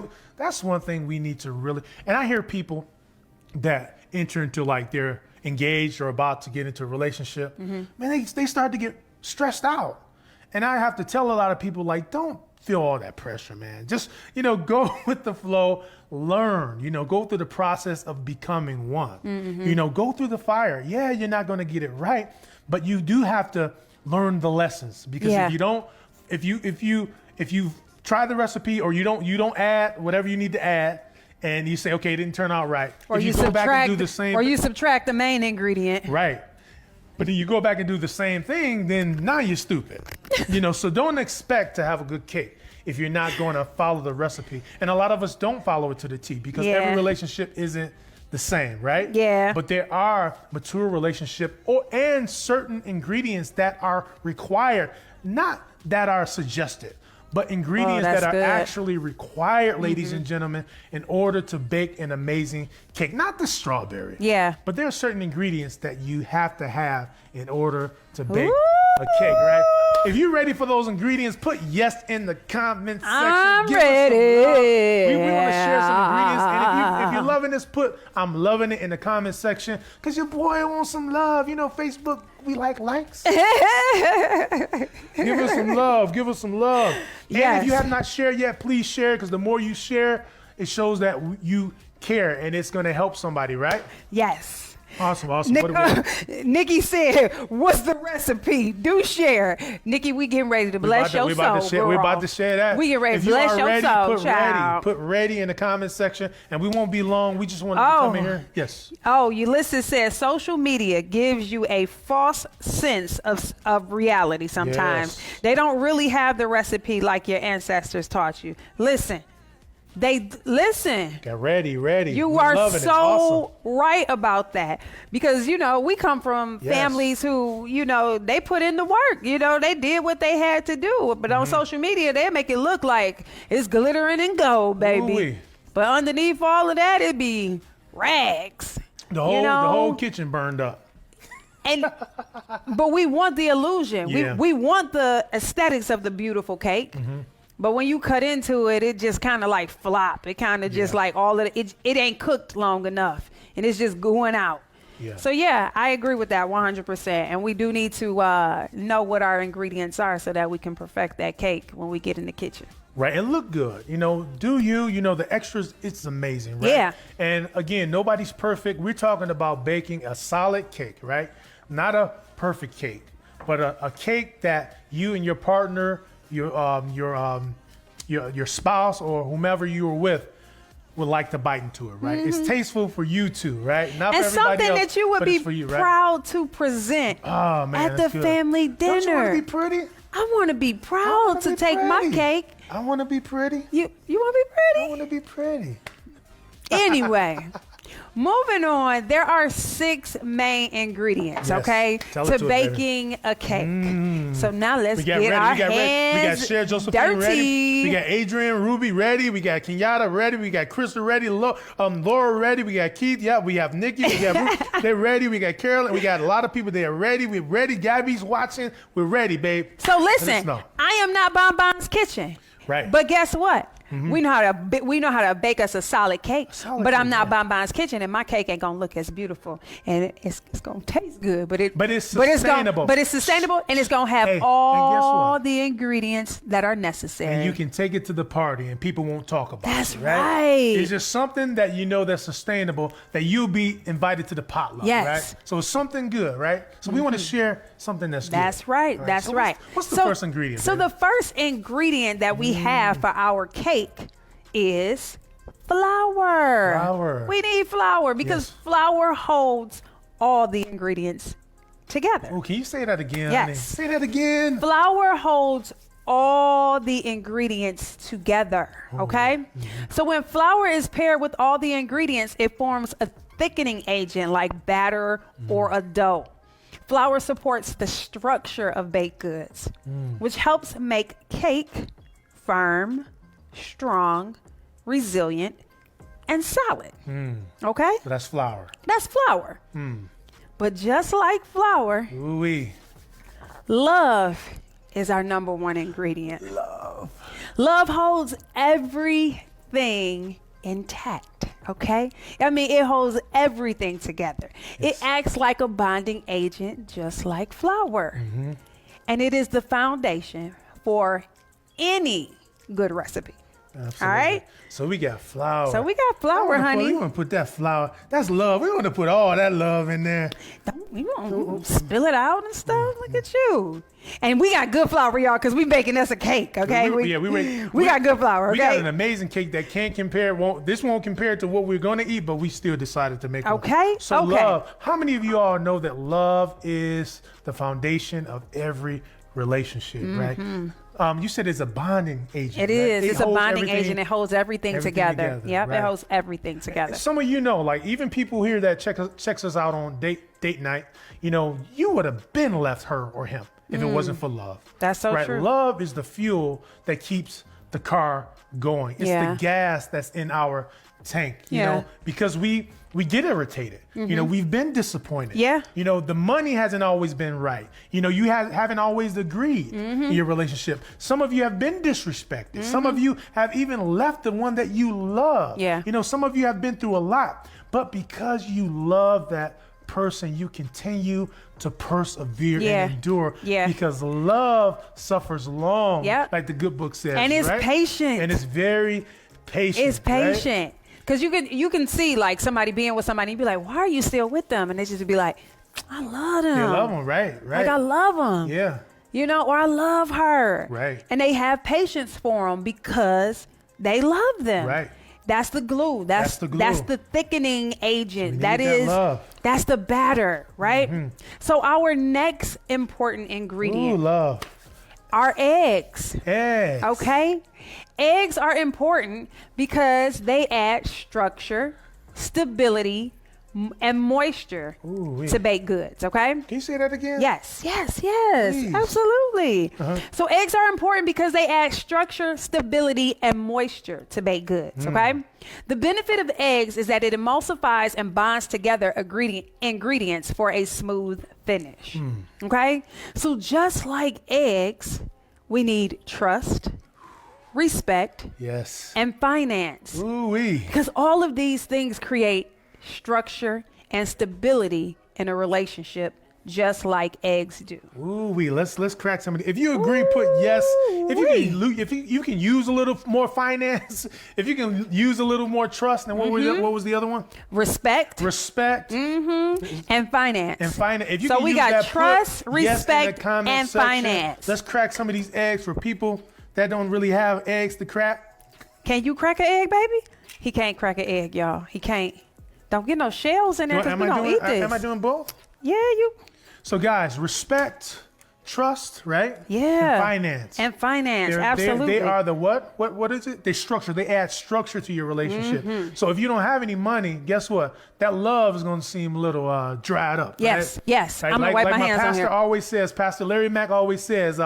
one thing we need to really. And I hear people that enter into, like, they're engaged or about to get into a relationship, man, they start to get stressed out. And I have to tell a lot of people, like, don't feel all that pressure, man. Just, go with the flow, learn, go through the process of becoming one. Go through the fire. Yeah, you're not going to get it right, but you do have to learn the lessons, because if you try the recipe, or you don't add whatever you need to add, and you say, okay, it didn't turn out right. Or if you go back and do the same, or you subtract the main ingredient. right. But then you go back and do the same thing, then now you're stupid. So don't expect to have a good cake if you're not going to follow the recipe. And a lot of us don't follow it to the T, because every relationship isn't the same, right? Yeah. But there are mature relationship and certain ingredients that are required, not that are suggested, but ingredients that are actually required, ladies and gentlemen, in order to bake an amazing cake. Not the strawberry. Yeah. But there are certain ingredients that you have to have in order to bake a cake, right? If you're ready for those ingredients, put yes in the comment section. I'm Give us some ready. love. We want to share some ingredients. And if you're loving this, put I'm loving it in the comment section, because your boy wants some love. Facebook, we like likes. Give us some love. Give us some love. Yes. And if you have not shared yet, please share, because the more you share, it shows that you care, and it's going to help somebody, right? Yes. Awesome. What do we Nikki said, what's the recipe? Do share. Nikki, we getting ready to bless your soul. We're about to share that. We get ready to if you bless are your ready, soul, put child. Put ready in the comment section, and we won't be long. We just want to come in here. Yes. Oh, Ulysses says social media gives you a false sense of reality sometimes. Yes. They don't really have the recipe like your ancestors taught you. Listen. Get ready. You We're are so awesome. right about that, because we come from families who they put in the work. They did what they had to do, but on social media they make it look like it's glittering and gold, baby. Ooh-wee. But underneath all of that, it'd be rags. The whole kitchen burned up. But we want the illusion. Yeah. We want the aesthetics of the beautiful cake. But when you cut into it, it just kind of like flop. It kind of just like all of it ain't cooked long enough, and it's just going out. Yeah. So yeah, I agree with that 100%. And we do need to know what our ingredients are so that we can perfect that cake when we get in the kitchen. Right, and look good. The extras, it's amazing, right? Yeah. And again, nobody's perfect. We're talking about baking a solid cake, right? Not a perfect cake, but a cake that you and your partner, your spouse or whomever you were with would like to bite into it, right? It's tasteful for you too, right? Not And for everybody something else, that you would but be it's for you, right? proud to present Oh, man, at the that's good. family Don't you want dinner. to be pretty? I want to be I proud wanna to be take my pretty. cake. I want to be pretty. You want to be I pretty? want to be pretty. Anyway, moving on, there are 6 main ingredients, Yes. okay, Tell it to to us, baby. baking a cake. So now let's We get got ready. our We got ready. We got hands Cher Josephine dirty. ready. We got Adrian Ruby ready. We got Kenyatta ready. We got Krista ready. Laura ready. We got Keith. Yeah, we have Nikki. We got Ruth. They're ready. We got Carolyn. We got a lot of people. They're ready. We're ready. Gabby's watching. We're ready, babe. So Let us listen, know. I am not Bonbon's Kitchen. Right. But guess what? We know how to bake us a solid cake. Solid but I'm cake, not yeah. Bonbon's Kitchen, and my cake ain't gonna look as beautiful, and it's gonna taste good. But it's sustainable. But it's sustainable, and it's gonna have Hey, and guess all what? the ingredients that are necessary. And you can take it to the party and people won't talk about That's it, right? right. It's just something that that's sustainable, that you'll be invited to the potluck, Yes. right? So it's something good, right? So we want to share something that's good. That's right. All That's so right. What's the first ingredient? So baby? the first ingredient that we have for our cake is flour. Flour. We need flour because Yes. flour holds all the ingredients together. Oh, can you say that again? Yes. honey? Say that again. Flour holds all the ingredients together, okay? So when flour is paired with all the ingredients, it forms a thickening agent like batter or a dough. Flour supports the structure of baked goods, which helps make cake firm, strong, resilient, and solid. Okay? So that's flour. That's flour. But just like flour, Ooh-wee. love is our number one ingredient. Love holds everything intact, okay? I mean, it holds everything together. Yes. It acts like a bonding agent, just like flour. And it is the foundation for any good recipe. Absolutely. All right? So we got flour. So we got flour, honey. We want to put that flour. That's love. We want to put all that love in there. You don't spill it out and stuff. Look at you. And we got good flour, y'all, because we making us a cake, okay? We got good flour, We got okay? an amazing cake that can't compare. This won't compare to what we're going to eat, but we still decided to make one. Okay, So okay. love. How many of you all know that love is the foundation of every relationship, right? You said it's a bonding agent. It right? is. It's a holds bonding everything- agent. It holds everything together. Yep, right. it holds everything together. Some of you know, like even people here that checks us out on date night, you would have been left her or him if it wasn't for love. That's so right? true. Love is the fuel that keeps the car going. It's Yeah. the gas that's in our tank, Yeah. because we get irritated. We've been disappointed. Yeah. The money hasn't always been right. You haven't always agreed in your relationship. Some of you have been disrespected. Some of you have even left the one that you love. Yeah. Some of you have been through a lot, but because you love that person, you continue to persevere Yeah. and endure. Yeah. Because love suffers long, Yep. like the good book says. And it's right? patient. And it's very patient. It's right? patient. Because you can see like somebody being with somebody and be like, why are you still with them? And they just be like, I love them. They love them, right? Like, I love them. Yeah. Or I love her. Right. And they have patience for them because they love them. Right. That's the glue. That's the glue. That's the thickening agent. We That need that is, love. that's the batter, right? So our next important ingredient Ooh, love. are eggs. Eggs. Okay? Eggs are important because they add structure, stability, and moisture Ooh-wee. to baked goods, okay? Can you say that again? Yes, Please. absolutely. So eggs are important because they add structure, stability, and moisture to baked goods, okay? The benefit of eggs is that it emulsifies and bonds together ingredients for a smooth finish, okay? So just like eggs, we need trust, respect, Yes. and finance. Ooh-wee. Because all of these things create structure and stability in a relationship, just like eggs do. Ooh, let's crack some of the, if you agree, put yes. If you can use a little more finance, if you can use a little more trust, and what was the other one? Respect. And finance. And finance. If you So can we use got that, trust, put yes in the respect, comment and section. finance. Let's crack some of these eggs for people that don't really have eggs to crack. Can you crack an egg, baby? He can't crack an egg, y'all. He can't. Don't get no shells in there because we don't eat this. Am I doing both? Yeah, you. So guys, respect, trust, right? Yeah. And finance. And finance, absolutely. They are the what? What is it? They add structure to your relationship. So if you don't have any money, guess what? That love is going to seem a little dried up. Yes, right? yes. Right? I'm going to wipe my hands on pastor here. always says, Pastor Larry Mack always says,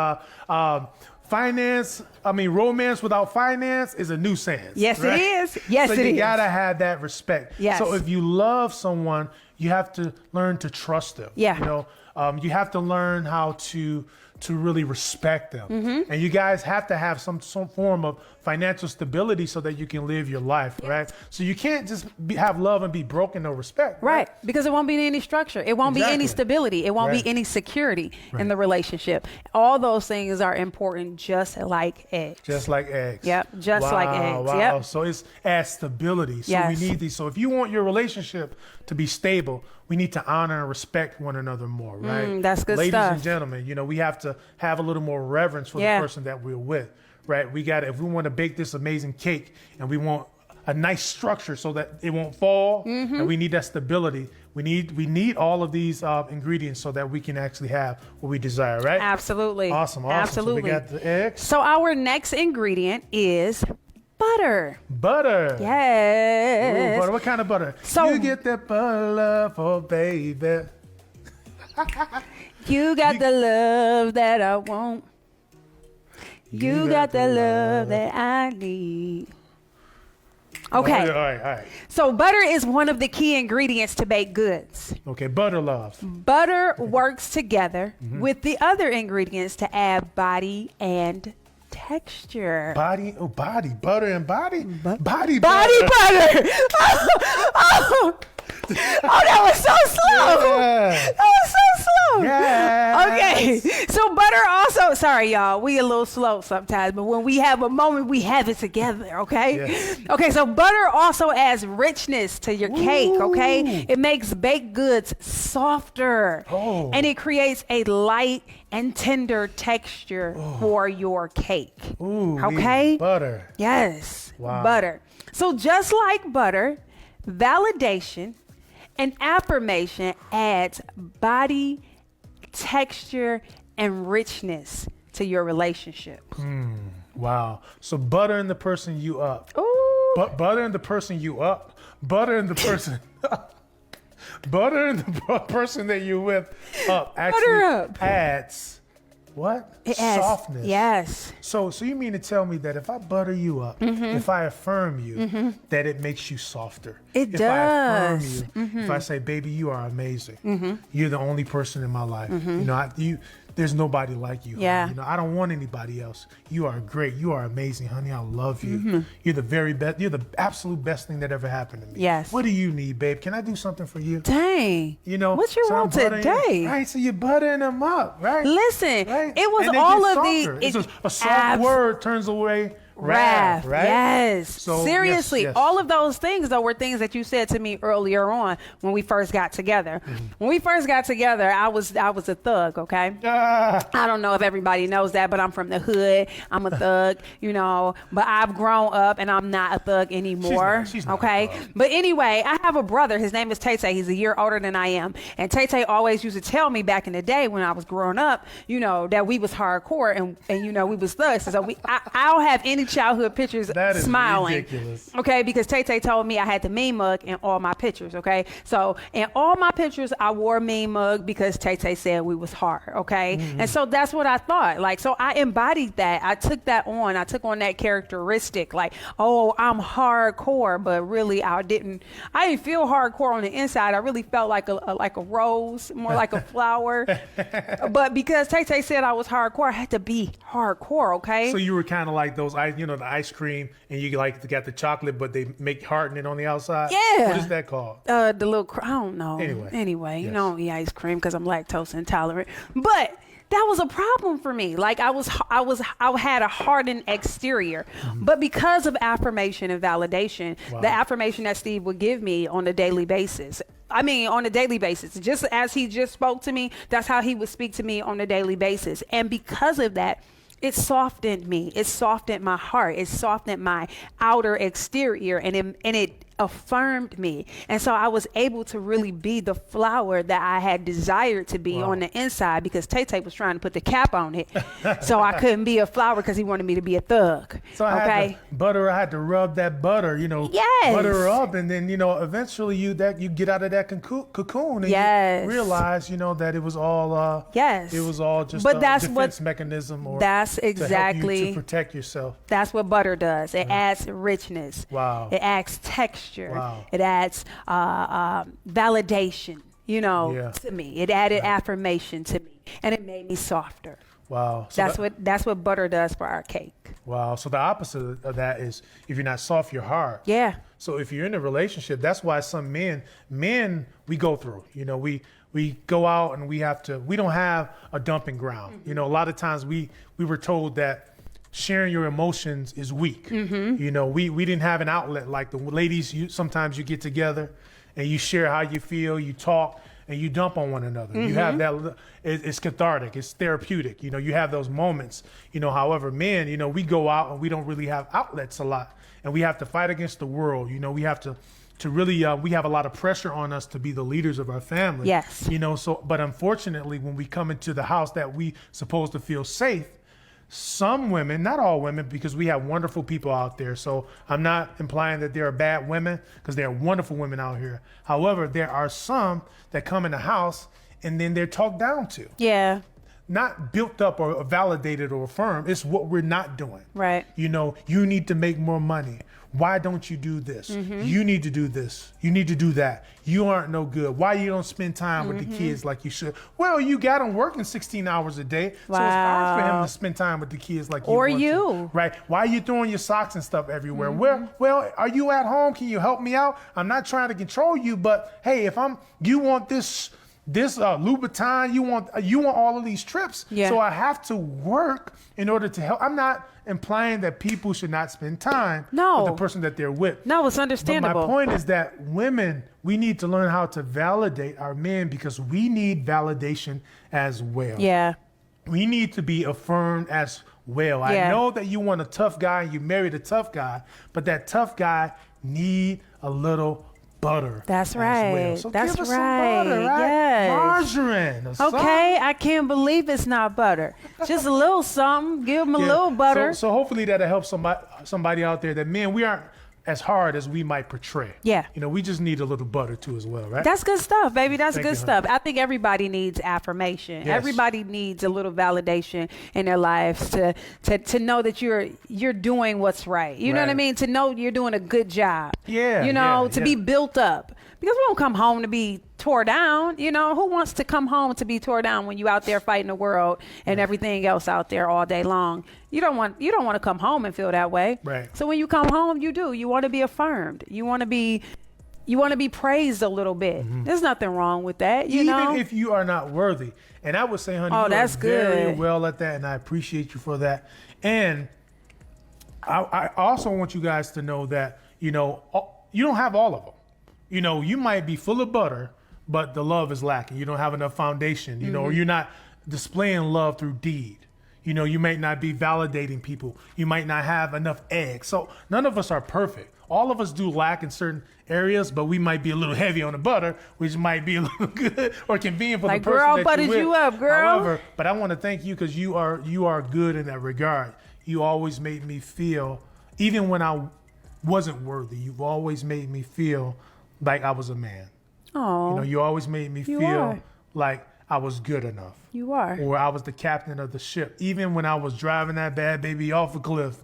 romance without finance is a nuisance. Yes, right? it is. Yes, so it is. you gotta have that respect. Yes. So if you love someone, you have to learn to trust them. Yeah. You know, you have to learn how to really respect them. And you guys have to have some form of financial stability so that you can live your life, right? So you can't just have love and be broken, no respect. Right, because it won't be any structure. It won't be any Exactly. stability. It won't Right. be any security in the relationship. All those things are important, just like eggs. Just like eggs. Yep, just like eggs. Wow. Yep. So it's add stability. So Yes. we need these. So if you want your relationship to be stable, we need to honor and respect one another more, right? that's good Ladies stuff. and gentlemen, you know, we have to have a little more reverence for Yeah. the person that we're with, right? If we want to bake this amazing cake and we want a nice structure so that it won't fall, and we need that stability. We need all of these ingredients so that we can actually have what we desire, right? Absolutely. Awesome. Absolutely. So we got the eggs. So our next ingredient is butter. Butter. Yes. Ooh, butter. What kind of butter? So- you get that butter love, oh baby. You got the love that I want. You got the love that I need. Okay. All right. So butter is one of the key ingredients to baked goods. Okay, butter love. Butter works together with the other ingredients to add body and texture. Body, butter and body? Body Body butter. butter. Oh, that was so slow. Yeah. That was so slow. Yes. Okay. So butter also, sorry y'all, we a little slow sometimes, but when we have a moment, we have it together, okay? Yes. Okay, so butter also adds richness to your cake, okay? Ooh. It makes baked goods softer. Oh. And it creates a light and tender texture for your cake. Ooh, Okay? butter. Yes, Wow. butter. So just like butter, validation and affirmation adds body, texture, and richness to your relationship. Wow. So buttering the person you up. Ooh. Buttering the person you up. Buttering the person. Buttering the person that you're with up actually up. adds what? It adds softness. Yes. So you mean to tell me that if I butter you up, if I affirm you, that it makes you softer? It if I affirm does. you, if I say, baby, you are amazing. You're the only person in my life. You know, there's nobody like you. Honey. Yeah. You know, I don't want anybody else. You are great. You are amazing, honey. I love you. You're the very best. You're the absolute best thing that ever happened to me. Yes. What do you need, babe? Can I do something for you? Dang. You know, What you so I'm want buttering today? Right, so you're buttering them up, right? Listen, Right? it was And they all get of softer. the. It's a soft word turns away wrath, right? Yes. So, seriously, yes. all of those things though were things that you said to me earlier on when we first got together. When we first got together, I was a thug, okay? Ah, I don't know if everybody knows that, but I'm from the hood. I'm a thug, you know, but I've grown up and I'm not a thug anymore. She's not a okay. thug. But anyway, I have a brother. His name is Tay. He's a year older than I am. And Tay always used to tell me back in the day when I was growing up, you know, that we was hardcore and you know, we was thugs. So I don't have any childhood pictures That is smiling. ridiculous. Okay, because Tay told me I had the mean mug in all my pictures, okay? So in all my pictures, I wore a mean mug because Tay said we was hard, okay? And so that's what I thought. Like, so I embodied that. I took that on. I took on that characteristic, like, oh, I'm hardcore, but really I didn't feel hardcore on the inside. I really felt like a rose, more like a flower. But because Tay said I was hardcore, I had to be hardcore, okay? so you were kind of like those Ice you know, the ice cream, and you like got the chocolate, but they make harden it on the outside. Yeah. What is that called? The little, I don't know. Anyway, you yes. don't eat ice cream because I'm lactose intolerant. But that was a problem for me. Like I had a hardened exterior, but because of affirmation and validation, the affirmation that Steve would give me on a daily basis. Just as he just spoke to me, that's how he would speak to me on a daily basis. And because of that, it softened me. It softened my heart. It softened my outer exterior, and it affirmed me. And so I was able to really be the flower that I had desired to be on the inside, because Tay was trying to put the cap on it. So I couldn't be a flower because he wanted me to be a thug. So I had to rub that butter, you know, butter her up, and then, you know, eventually you get out of that cocoon and you realize, you know, that it was all it was all just a defense mechanism, or that's exactly to help you to protect yourself. That's what butter does. It adds richness. Wow. It adds texture. Wow. It adds validation, you know, to me. It added affirmation to me, and it made me softer. Wow. So that's what butter does for our cake. Wow. So the opposite of that is, if you're not soft, you're hard. Yeah. So if you're in a relationship, that's why some men we go through, you know, we go out and we don't have a dumping ground. You know, a lot of times we were told that sharing your emotions is weak. You know, we didn't have an outlet like the ladies. Sometimes you get together and you share how you feel, you talk, and you dump on one another. You have that, it's cathartic, it's therapeutic. You know, you have those moments. You know, however, men, you know, we go out and we don't really have outlets a lot, and we have to fight against the world. You know, we have to really, we have a lot of pressure on us to be the leaders of our family. Yes. You know, but unfortunately, when we come into the house that we supposed to feel safe, some women, not all women, because we have wonderful people out there. So I'm not implying that there are bad women, because there are wonderful women out here. However, there are some that come in the house and then they're talked down to. Yeah. Not built up or validated or affirmed. It's what we're not doing. Right. You know, you need to make more money. Why don't you do this? You need to do this. You need to do that. You aren't no good. Why you don't spend time with the kids like you should? Well, you got them working 16 hours a day, so it's hard for him to spend time with the kids like you want to. Right? Why are you throwing your socks and stuff everywhere? Well, are you at home? Can you help me out? I'm not trying to control you, but hey, if you want this Louboutin, you want all of these trips, so I have to work in order to help. I'm not implying that people should not spend time with the person that they're with. No, it's understandable. But my point is that women, we need to learn how to validate our men, because we need validation as well. Yeah. We need to be affirmed as well. Yeah. I know that you want a tough guy and you married a tough guy, but that tough guy need a little butter. That's right. Well. So that's give us right. some butter, right? Yes. Margarine. Or something. I can't believe it's not butter. Just a little something. Give them a little butter. So hopefully that'll help somebody out there, that men, we aren't as hard as we might portray. Yeah. You know, we just need a little butter too as well, right? That's good stuff, baby. That's Thank good you, stuff. I think everybody needs affirmation. Yes. Everybody needs a little validation in their lives to know that you're doing what's right. You know what I mean? To know you're doing a good job. Yeah. You know, to be built up. Because we don't come home to be tore down. You know, who wants to come home to be tore down when you out there fighting the world and everything else out there all day long? You don't want to come home and feel that way. Right. So when you come home, you want to be affirmed. You want to be praised a little bit. There's nothing wrong with that, you know? Even if you are not worthy. And I would say, honey, you that's are very good. well at that, and I appreciate you for that. And I also want you guys to know that, you know, you don't have all of them. You know, you might be full of butter, but the love is lacking. You don't have enough foundation, you know, or you're not displaying love through deed. You know, you might not be validating people. You might not have enough eggs. So none of us are perfect. All of us do lack in certain areas, but we might be a little heavy on the butter, which might be a little good or convenient for the person girl, that buttered you're with. you up, girl. However, but I want to thank you, because you are good in that regard. You always made me feel, even when I wasn't worthy, you've always made me feel like I was a man. Oh, you know, you always made me feel like I was good enough. You are. Or I was the captain of the ship. Even when I was driving that bad baby off a cliff,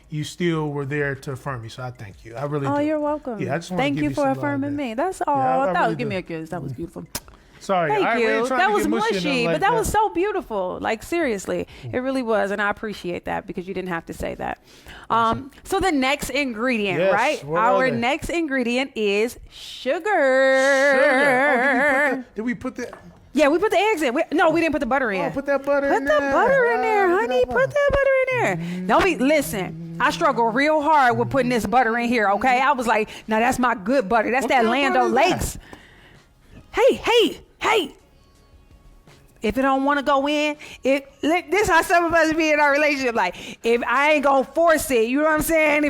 you still were there to affirm me. So I thank you. I really do. Oh, you're welcome. Yeah, I just want to thank give you you for some love affirming there. me. That's all. Yeah, I really Give do. me a kiss. That was beautiful. Sorry. Thank All right, we you. ain't trying That to was get mushy or mushy, nothing but like that was so beautiful. Like, seriously, it really was. And I appreciate that because you didn't have to say that. So the next ingredient, Yes, right? what are Our they? next ingredient is sugar. Sugar. Oh, did we put the Yeah, we put the eggs in. We didn't put the butter in. Oh, put that butter in Put there. the butter in there, Look at honey. that Put that butter in there. Don't be, listen, I struggle real hard with putting this butter in here, okay? I was like, now that's my good butter. That's What that kind of Land butter is that? O'Lakes. Hey. If it don't want to go in, this how some of us be in our relationship. Like, if I ain't gonna force it, you know what I'm saying?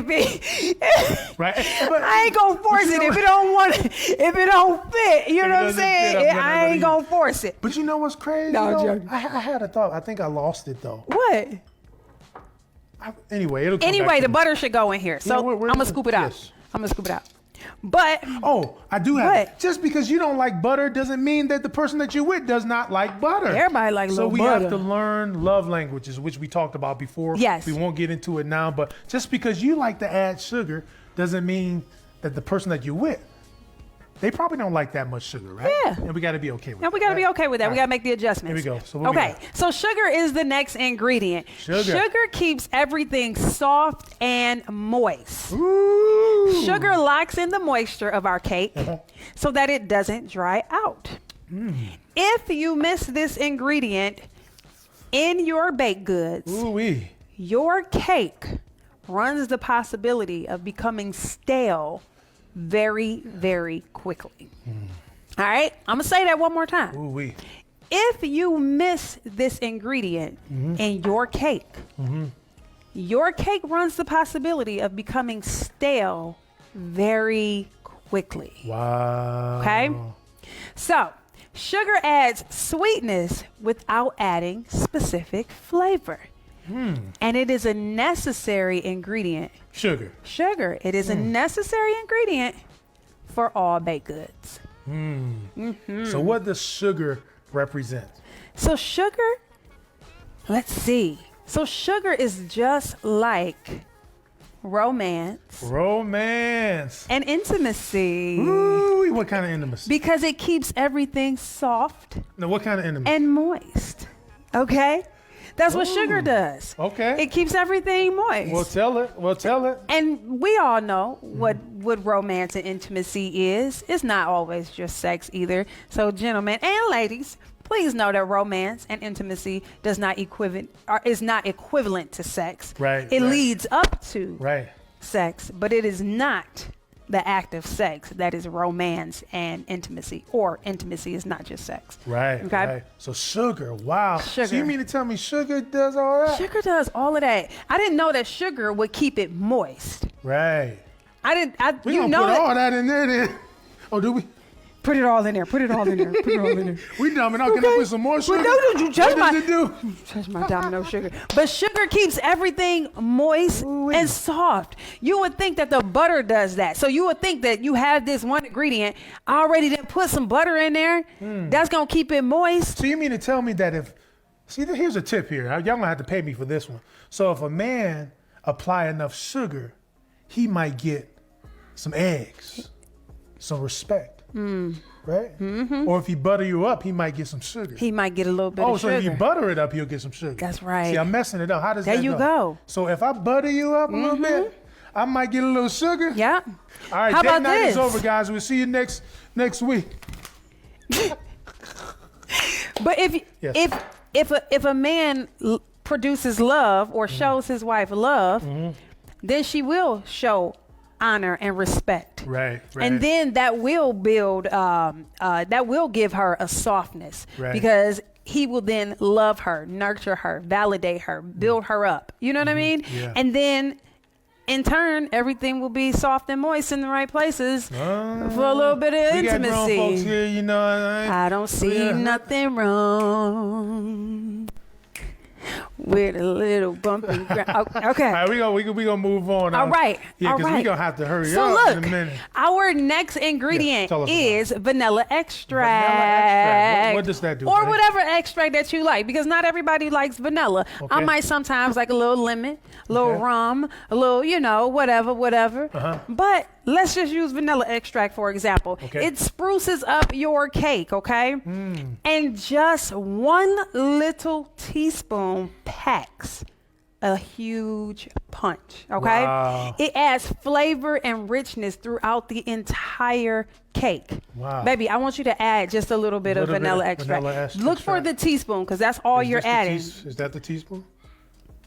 Right. I ain't gonna force it. If it don't want, if it don't fit, you know what I'm saying? I ain't gonna force it. But you know what's crazy? No, I'm though? joking. I had a thought. I think I lost it though. What? Anyway, it'll come back Anyway, to the me. butter should go in here. So Yeah, where's I'm gonna the- scoop it out. yes. I'm gonna scoop it out. But Oh, I do have What? it. Just because you don't like butter doesn't mean that the person that you're with does not like butter. Everybody like so little we butter. have to learn love languages, which we talked about before. Yes. We won't get into it now, but just because you like to add sugar doesn't mean that the person that you're with, they probably don't like that much sugar, right? Yeah. And we got to be okay with now it. we gotta be right? okay with that. All We right. gotta make the adjustments. Here we go. So what we okay, got? so sugar is the next ingredient. Sugar. Keeps everything soft and moist. Ooh. Sugar locks in the moisture of our cake Uh-huh. so that it doesn't dry out. If you miss this ingredient in your baked goods, Ooh-wee. your cake runs the possibility of becoming stale very, very quickly. All right, I'm gonna say that one more time. Ooh-wee. If you miss this ingredient in your cake, your cake runs the possibility of becoming stale very quickly. Wow. Okay? So, sugar adds sweetness without adding specific flavor. And it is a necessary ingredient. Sugar. Sugar, it is a necessary ingredient for all baked goods. So what does sugar represent? So sugar, let's see. So sugar is just like romance Romance. and intimacy Ooh, what kind of intimacy? because it keeps everything soft No, what kind of intimacy? and moist. Okay? That's what sugar does. Okay. It keeps everything moist. Well, tell it. Well, tell it. And we all know what romance and intimacy is. It's not always just sex either. So gentlemen and ladies, please know that romance and intimacy is not equivalent to sex. Right, It right. leads up to Right. sex, but it is not the act of sex that is romance and intimacy, or intimacy is not just sex. Right. Okay? Right. So sugar. Wow. Sugar. So you mean to tell me sugar does all that? Sugar does all of that. I didn't know that sugar would keep it moist. Right. We You gonna know put that. all that in there then. Oh, do we? Put it all in there. Put it all in there. Put it all in there. We dumbing out. Can I Okay. put some more sugar? But don't you touch what does it do? Touch my domino sugar. But sugar keeps everything moist and soft. You would think that the butter does that. So you would think that you have this one ingredient, I already didn't put some butter in there. That's going to keep it moist. So you mean to tell me that if, see, here's a tip here. Y'all gonna have to pay me for this one. So if a man apply enough sugar, he might get some eggs, some respect, right? Or if he butter you up, he might get some sugar. He might get a little bit Oh, of so sugar. if you butter it up, you'll get some sugar. That's right. See, I'm messing it up. How does There that you go. So if I butter you up a little bit, I might get a little sugar. Yeah. All right, How date about night this? is over, guys. We'll see you next week. But Yes. if a man produces love or shows his wife love, then she will show honor and respect. Right. And then that will build, that will give her a softness, Right. because he will then love her, nurture her, validate her, build her up. You know what I mean? Yeah. And then in turn, everything will be soft and moist in the right places for a little bit of we got grown folks intimacy. here, you know. I don't see Yeah. nothing wrong with a little bumpy ground. Okay. All right, we gonna move on. All right. Yeah, all because right. we gonna have to hurry So up look, in a minute. our next ingredient tell us about is vanilla extract. Vanilla extract. What does that do, Or honey? whatever extract that you like, because not everybody likes vanilla. I Okay. might sometimes like a little lemon, a little Okay. rum, a little, whatever. Uh-huh. But let's just use vanilla extract for example. Okay. It spruces up your cake, okay? And just 1 little teaspoon packs a huge punch, okay? Wow. It adds flavor and richness throughout the entire cake. Wow. Baby, I want you to add just a little bit of Little bit vanilla of extract. vanilla Look for extract. the teaspoon because that's all Is you're this the adding. Is that the teaspoon?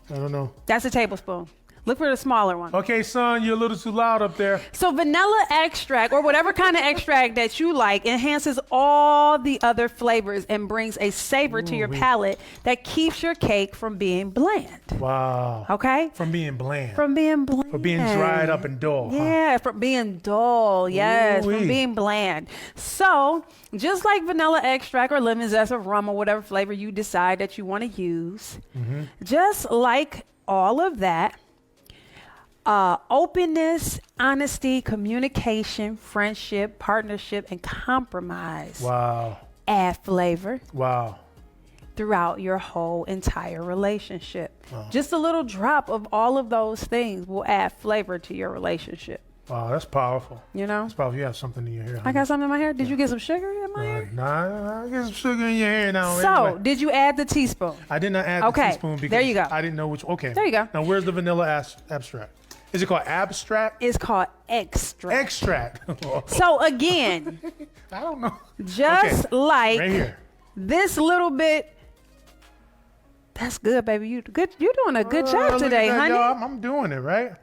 I don't know. That's a tablespoon. Look for the smaller one. Okay, son, you're a little too loud up there. So vanilla extract or whatever kind of extract that you like enhances all the other flavors and brings a savor to your Ooh-wee. palate that keeps your cake from being bland. Wow. Okay? From being bland. From being bland. From being dried up and dull. Huh? Yeah, from being dull. Yes, Ooh-wee. from being bland. So, just like vanilla extract or lemon zest or rum or whatever flavor you decide that you want to use, just like all of that, openness, honesty, communication, friendship, partnership, and compromise Wow. add flavor Wow. throughout your whole entire relationship. Just a little drop of all of those things will add flavor to your relationship. Wow, that's powerful. You know? That's powerful. You have something in your hair. I got something in my hair. Did you get some sugar in my hair? Nah, get some sugar in your hair now. So, Anyway, did you add the teaspoon? I did not add Okay, the teaspoon because there you go. I didn't know which. Okay. There you go. Now, where's the vanilla abstract? Is it called abstract? It's called extract. Extract. So again, I don't know. just Okay, like right here. this little bit. That's good, baby. You're doing a good job Look at today, that, honey. y'all. I'm doing it right.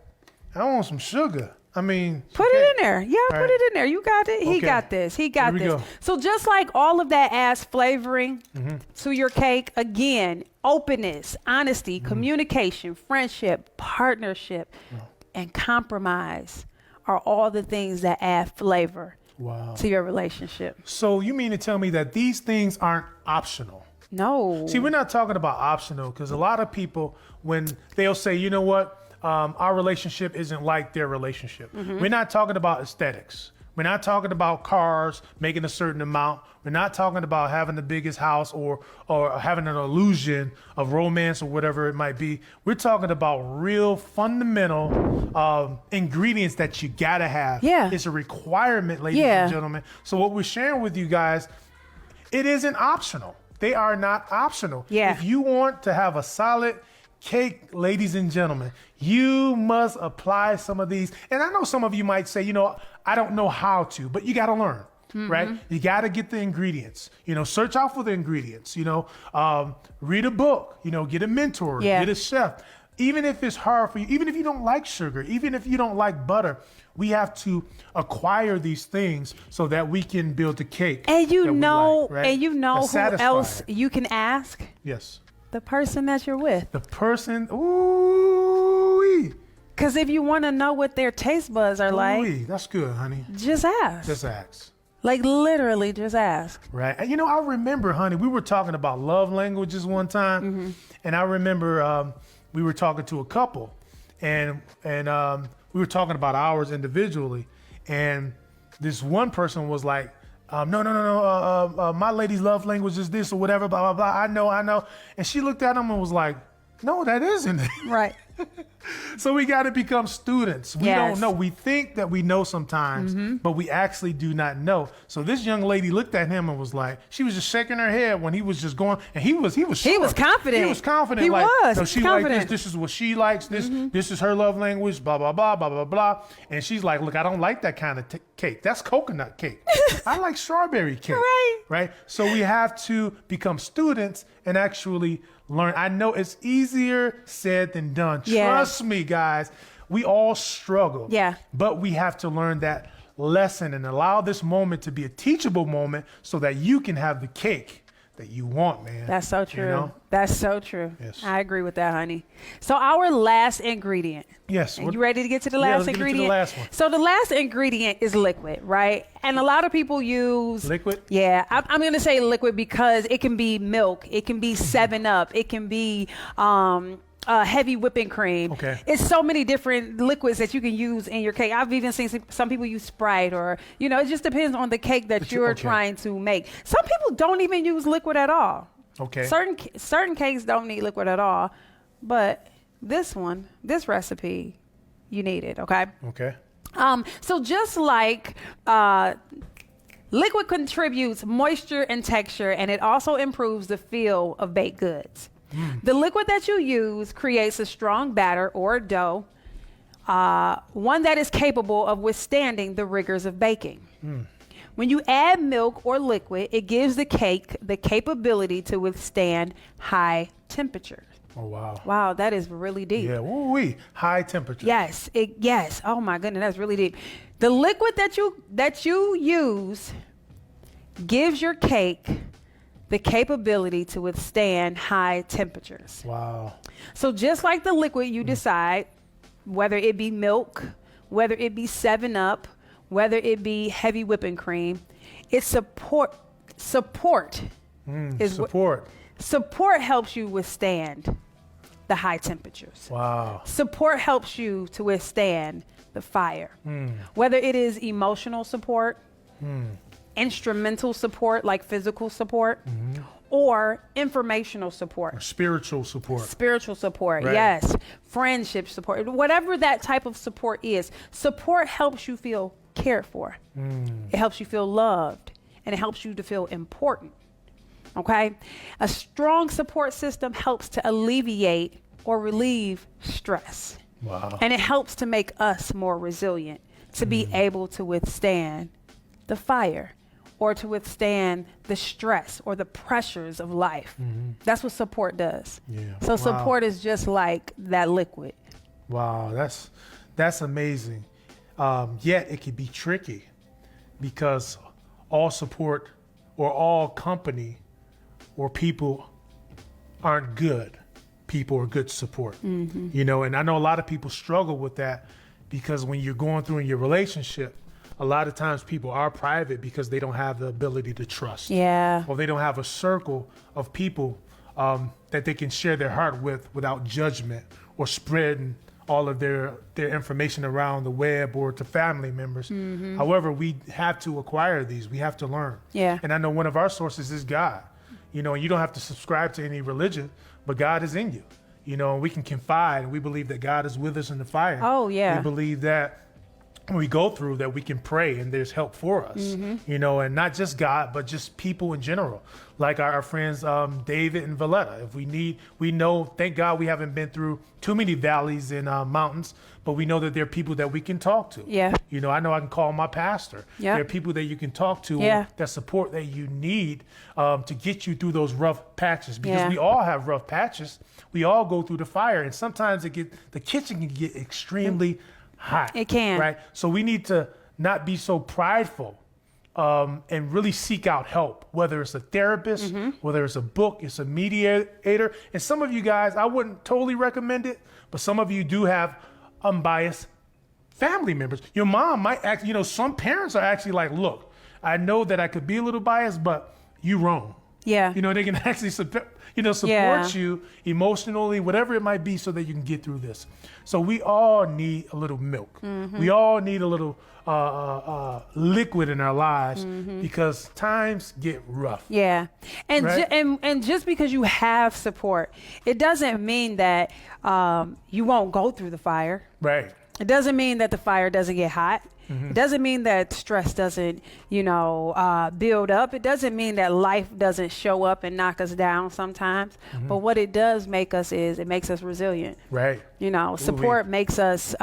I want some sugar. I mean, Put okay. it in there. Yeah, All put right. it in there. You got it. He Okay. got this. He got Here we this. go. So just like all of that adds flavoring Mm-hmm. to your cake, again, openness, honesty, Mm-hmm. communication, friendship, partnership, and compromise are all the things that add flavor Wow. to your relationship. So you mean to tell me that these things aren't optional? No. See, we're not talking about optional because a lot of people, when they'll say, you know what, our relationship isn't like their relationship. We're not talking about aesthetics. We're not talking about cars making a certain amount. We're not talking about having the biggest house or having an illusion of romance or whatever it might be. We're talking about real fundamental ingredients that you gotta have. Yeah. It's a requirement, ladies Yeah. and gentlemen. So what we're sharing with you guys, it isn't optional. They are not optional. Yeah. If you want to have a solid cake, ladies and gentlemen, you must apply some of these. And I know some of you might say, you know, I don't know how to, but you got to learn, right? You got to get the ingredients, search out for the ingredients, read a book, get a mentor, Yeah. get a chef. Even if it's hard for you, even if you don't like sugar, even if you don't like butter, we have to acquire these things so that we can build the cake. And you that we know, like, right? and you know That's who else satisfying. you can ask? Yes. The person that you're with. The person, ooh, Because if you want to know what their taste buds are like, that's good, honey. just ask. Just ask. Like literally just ask. Right. And I remember, honey, we were talking about love languages one time. And I remember we were talking to a couple and we were talking about ours individually. And this one person was like, no. My lady's love language is this or whatever, blah, blah, blah. I know. And she looked at him and was like, no, that isn't it. Right. So we got to become students. We Yes. don't know. We think that we know sometimes, but we actually do not know. So this young lady looked at him and was like, she was just shaking her head when he was just going, and he was sure. He was confident. He was confident. He like, was. No, He's she confident. like this. This is what she likes. This is her love language. Blah blah blah blah blah blah. And she's like, look, I don't like that kind of cake. That's coconut cake. I like strawberry cake. Right. Right. So we have to become students and actually learn. I know it's easier said than done. Yeah. Trust me, guys. We all struggle. Yeah. But we have to learn that lesson and allow this moment to be a teachable moment so that you can have the cake that you want, man. That's so true. You know? That's so true. Yes. I agree with that, honey. So our last ingredient. Yes. And you ready to get to the last let's ingredient? Get to the last one. So the last ingredient is liquid, right? And a lot of people use Liquid? Yeah, I'm going to say liquid because it can be milk, it can be 7-Up, it can be heavy whipping cream. Okay. It's so many different liquids that you can use in your cake. I've even seen some people use Sprite, or it just depends on the cake that you're trying to make. Some people don't even use liquid at all. Okay. Certain cakes don't need liquid at all, but this recipe, you need it. Okay. Okay. So just like liquid contributes moisture and texture, and it also improves the feel of baked goods. The liquid that you use creates a strong batter or dough, one that is capable of withstanding the rigors of baking. When you add milk or liquid, it gives the cake the capability to withstand high temperatures. Oh, wow. Wow, that is really deep. Yeah, woo-wee. High temperature. Yes, yes. Oh my goodness, that's really deep. The liquid that you use gives your cake the capability to withstand high temperatures. Wow. So just like the liquid, you decide whether it be milk, whether it be 7-Up, whether it be heavy whipping cream, it's support helps you withstand the high temperatures. Wow. Support helps you to withstand the fire. Whether it is emotional support, instrumental support like physical support, or informational support. Or spiritual support. Spiritual support, right. Yes. Friendship support. Whatever that type of support is, support helps you feel cared for. It helps you feel loved, and it helps you to feel important. Okay? A strong support system helps to alleviate or relieve stress. Wow. And it helps to make us more resilient, to be able to withstand the fire, or to withstand the stress or the pressures of life. That's what support does. Yeah. So support is just like that liquid. Wow, that's amazing. Yet it can be tricky because all support or all company or people aren't good people or good support. And I know a lot of people struggle with that because when you're going through in your relationship, a lot of times people are private because they don't have the ability to trust. Yeah. Or they don't have a circle of people that they can share their heart with without judgment or spreading all of their information around the web or to family members. However, we have to acquire these. We have to learn. Yeah. And I know one of our sources is God. You don't have to subscribe to any religion, but God is in you. And we can confide, and we believe that God is with us in the fire. Oh, yeah. We believe that when we go through that we can pray and there's help for us, and not just God, but just people in general, like our friends David and Valletta. If we know, thank God we haven't been through too many valleys and mountains, but we know that there are people that we can talk to. Yeah. I know I can call my pastor. Yeah. There are people that you can talk to, Yeah. that support that you need to get you through those rough patches, because Yeah. we all have rough patches. We all go through the fire, and sometimes the kitchen can get extremely hot. It can. Right? So we need to not be so prideful and really seek out help, whether it's a therapist, whether it's a book, it's a mediator. And some of you guys, I wouldn't totally recommend it, but some of you do have unbiased family members. Your mom might act, some parents are actually like, look, I know that I could be a little biased, but you wrong. Yeah. They can actually support Yeah. you emotionally, whatever it might be, so that you can get through this. So we all need a little milk. We all need a little liquid in our lives because times get rough. Yeah. And Right? and just because you have support, it doesn't mean that you won't go through the fire. Right. It doesn't mean that the fire doesn't get hot. It doesn't mean that stress doesn't, build up. It doesn't mean that life doesn't show up and knock us down sometimes. But what it does make us is it makes us resilient. Right. Support makes us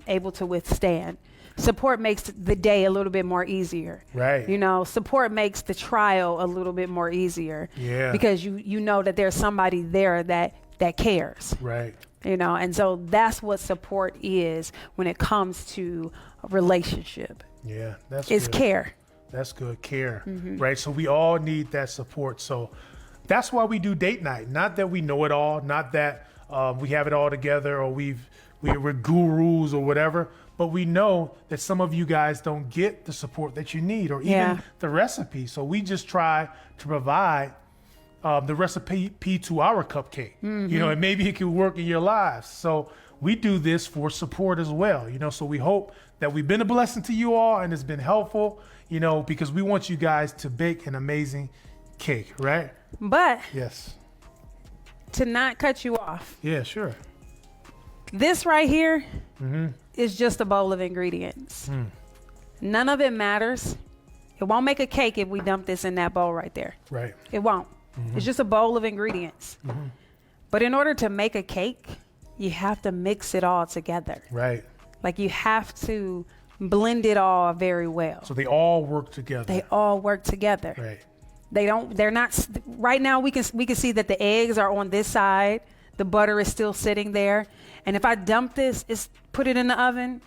able to withstand. Support makes the day a little bit more easier. Right. Support makes the trial a little bit more easier. Yeah. Because you know that there's somebody there that cares. Right. And so that's what support is when it comes to a relationship. Yeah. That's It's good. care. That's good. Care. Right. So we all need that support. So That's why we do date night. Not that we know it all, not that we have it all together or we're gurus or whatever, but we know that some of you guys don't get the support that you need or even the recipe. So we just try to provide the recipe to our cupcake, you know, and maybe it can work in your lives. So we do this for support as well, you know, so we hope that we've been a blessing to you all and it's been helpful, you know, because we want you guys to bake an amazing cake, right? But Yes. to not cut you off, Yeah, sure. this right here is just a bowl of ingredients. None of it matters. It won't make a cake if we dump this in that bowl right there. Right. It won't. It's just a bowl of ingredients. But in order to make a cake, you have to mix it all together. Right. Like you have to blend it all very well. So they all work together. They all work together. Right. They're not, right now we can see that the eggs are on this side. The butter is still sitting there. And if I dump this, put it in the oven,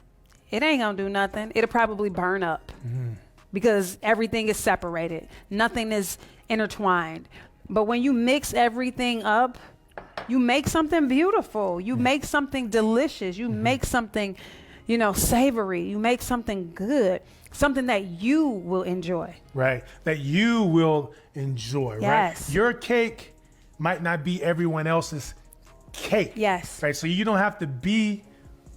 it ain't gonna do nothing. It'll probably burn up because everything is separated. Nothing is intertwined. But when you mix everything up, you make something beautiful. You make something delicious. You make something, you know, savory. You make something good, something that you will enjoy. Right. That you will enjoy. Yes. Right. Your cake might not be everyone else's cake. Yes. Right. So you don't have to be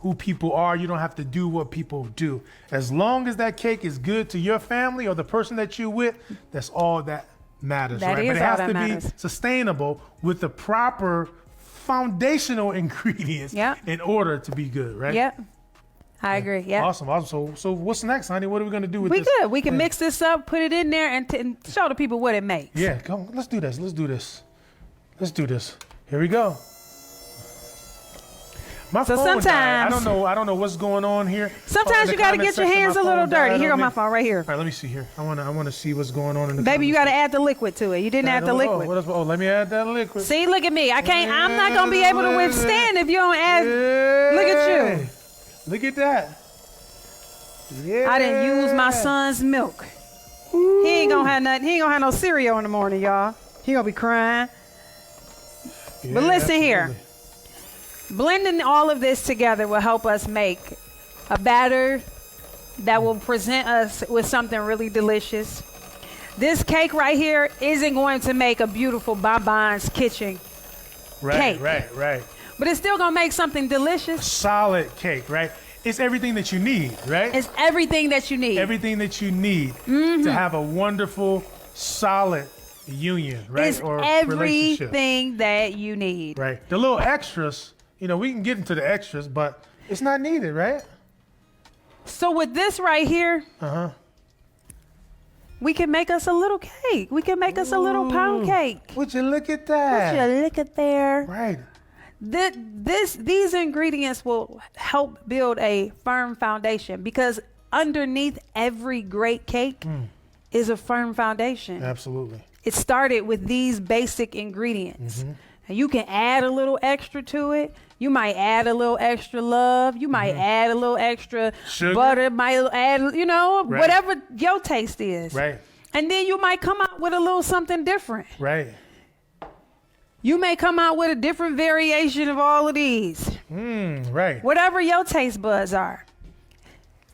who people are. You don't have to do what people do. As long as that cake is good to your family or the person that you're with, that's all that matters. That right. is But it all has that to matters. be sustainable with the proper foundational ingredients in order to be good. Right. Yep. I agree. Yeah. Awesome. So what's next, honey? What are we going to do with We this? good. We can mix this up, put it in there, and show the people what it makes. Yeah, come on. Let's do this. Here we go. My So phone died. sometimes- I don't know what's going on here. Sometimes In you the got to comment get your section, hands my a little phone died dirty. Here on on my me. phone, right here. All right, let me see here. I want to see what's going on in the Baby, you got to comments. add the liquid to it. You didn't add the liquid. Let me add that liquid. See, look at me. I'm not going to be able to withstand if you don't add. Look at you. Look at that. Yeah. I didn't use my son's milk. He ain't going to have nothing. He ain't going to have no cereal in the morning, y'all. He going to be crying. Yeah, But listen here. absolutely. Blending all of this together will help us make a batter that will present us with something really delicious. This cake right here isn't going to make a beautiful Bonbon's kitchen cake. Right. But it's still going to make something delicious. Solid cake, right? It's everything that you need, right? It's everything that you need. Everything that you need to have a wonderful, solid union, right? It's or relationship. everything that you need. Right. The little extras, you know, we can get into the extras, but it's not needed, right? So with this right here, we can make us a little cake. We can make us a little pound cake. Would you look at that? Would you look at there? Right. These ingredients will help build a firm foundation because underneath every great cake is a firm foundation. Absolutely. It started with these basic ingredients. And you can add a little extra to it. You might add a little extra love. You might add a little extra Sugar. butter. Might add, you know, Right. whatever your taste is. Right. And then you might come out with a little something different. Right. You may come out with a different variation of all of these. Right. Whatever your taste buds are.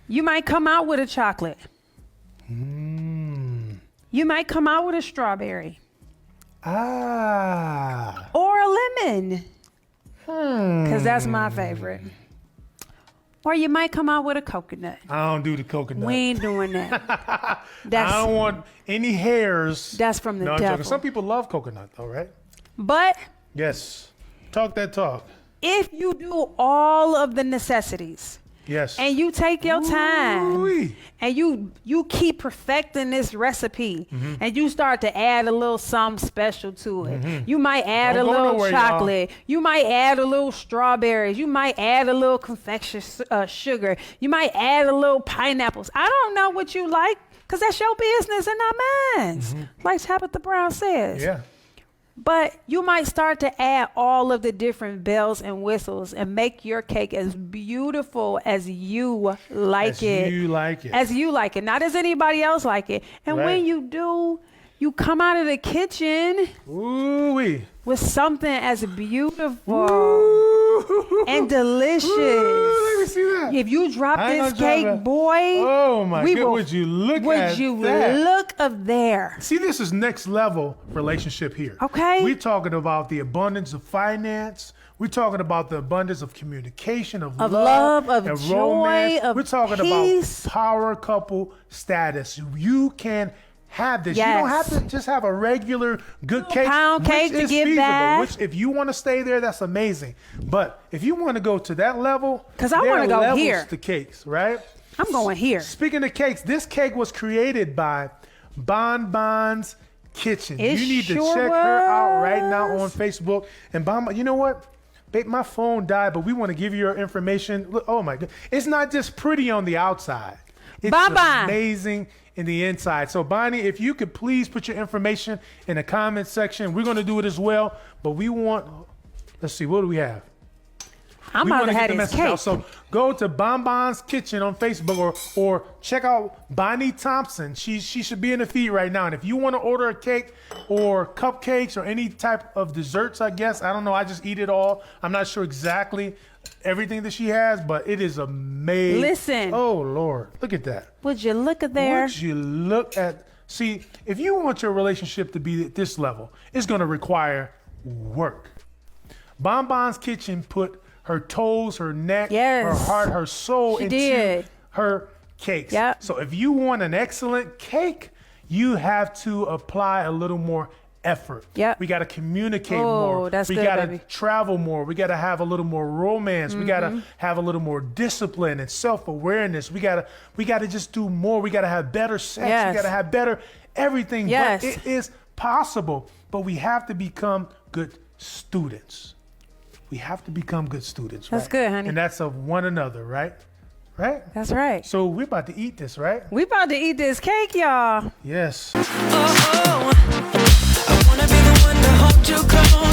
You might come out with a chocolate. You might come out with a strawberry. Or a lemon. Because that's my favorite. Or you might come out with a coconut. I don't do the coconut. We ain't doing that. I don't want any hairs. That's from the No, I'm devil. joking. Some people love coconut, though, right? But Yes. Talk that talk. if you do all of the necessities Yes. and you take your time Ooh-wee. and you keep perfecting this recipe and you start to add a little something special to it. You might add Don't a go little nowhere, y'all. chocolate. You might add a little strawberries. You might add a little confection sugar. You might add a little pineapples. I don't know what you like because that's your business and not mine. Like Tabitha Brown says. Yeah. But you might start to add all of the different bells and whistles and make your cake as beautiful as you like As it. you like it. As you like it, not as anybody else like it. And Right. when you do, you come out of the kitchen Ooh-wee. with something as beautiful Ooh. and delicious. Ooh, let me see that. If you drop I ain't this gonna drop cake, it. boy, Oh my we God! will- Would you look would at you that? look up there? See, this is next level relationship here. Okay. We're talking about the abundance of finance. We're talking about the abundance of communication, of love, of and joy, romance. of We're talking peace. about power couple status. You can have this. You don't have Yes. to just have a regular good cake. pound which cake to is give feasible, back. Which, if you want to stay there, that's amazing. But if you want to go to that level, 'Cause I there wanna are go levels here. to cakes, right? I'm going here. Speaking of cakes, this cake was created by Bonbon's Kitchen. It You need to sure check her out right now on was. Facebook. And Bonbon, you know what? Babe, my phone died, but we want to give you your information. Look, oh my God. It's not just pretty on the outside. It's Bonbon. amazing in the inside. So Bonnie, if you could please put your information in the comment section. We're going to do it as well, but we want, let's see, what do we have? I'm We about wanna to get have the this message out. cake. So go to Bonbon's Kitchen on Facebook or check out Bonnie Thompson. She should be in the feed right now. And if you want to order a cake or cupcakes or any type of desserts, I guess, I don't know. I just eat it all. I'm not sure exactly everything that she has, but it is amazing. Listen. Oh, Lord. Look at that. Would you look at there? Would you look at, see, if you want your relationship to be at this level, it's going to require work. Bonbon's Kitchen put her toes, her neck, Yes. her heart, her soul She into did. her cakes. Yep. So if you want an excellent cake, you have to apply a little more effort. Yep. We got to communicate Oh, more. that's we good, got to baby. travel more. We got to have a little more romance. We got to have a little more discipline and self-awareness. We got to just do more. We got to have better sex. Yes. We got to have better everything. Yes. But it is possible, but we have to become good students. We have to become good students. That's right? good, honey. And that's of one another, right? Right? That's right. So we're about to eat this, right? We about to eat this cake, y'all. Yes. Oh, I wanna be the one to hold you close.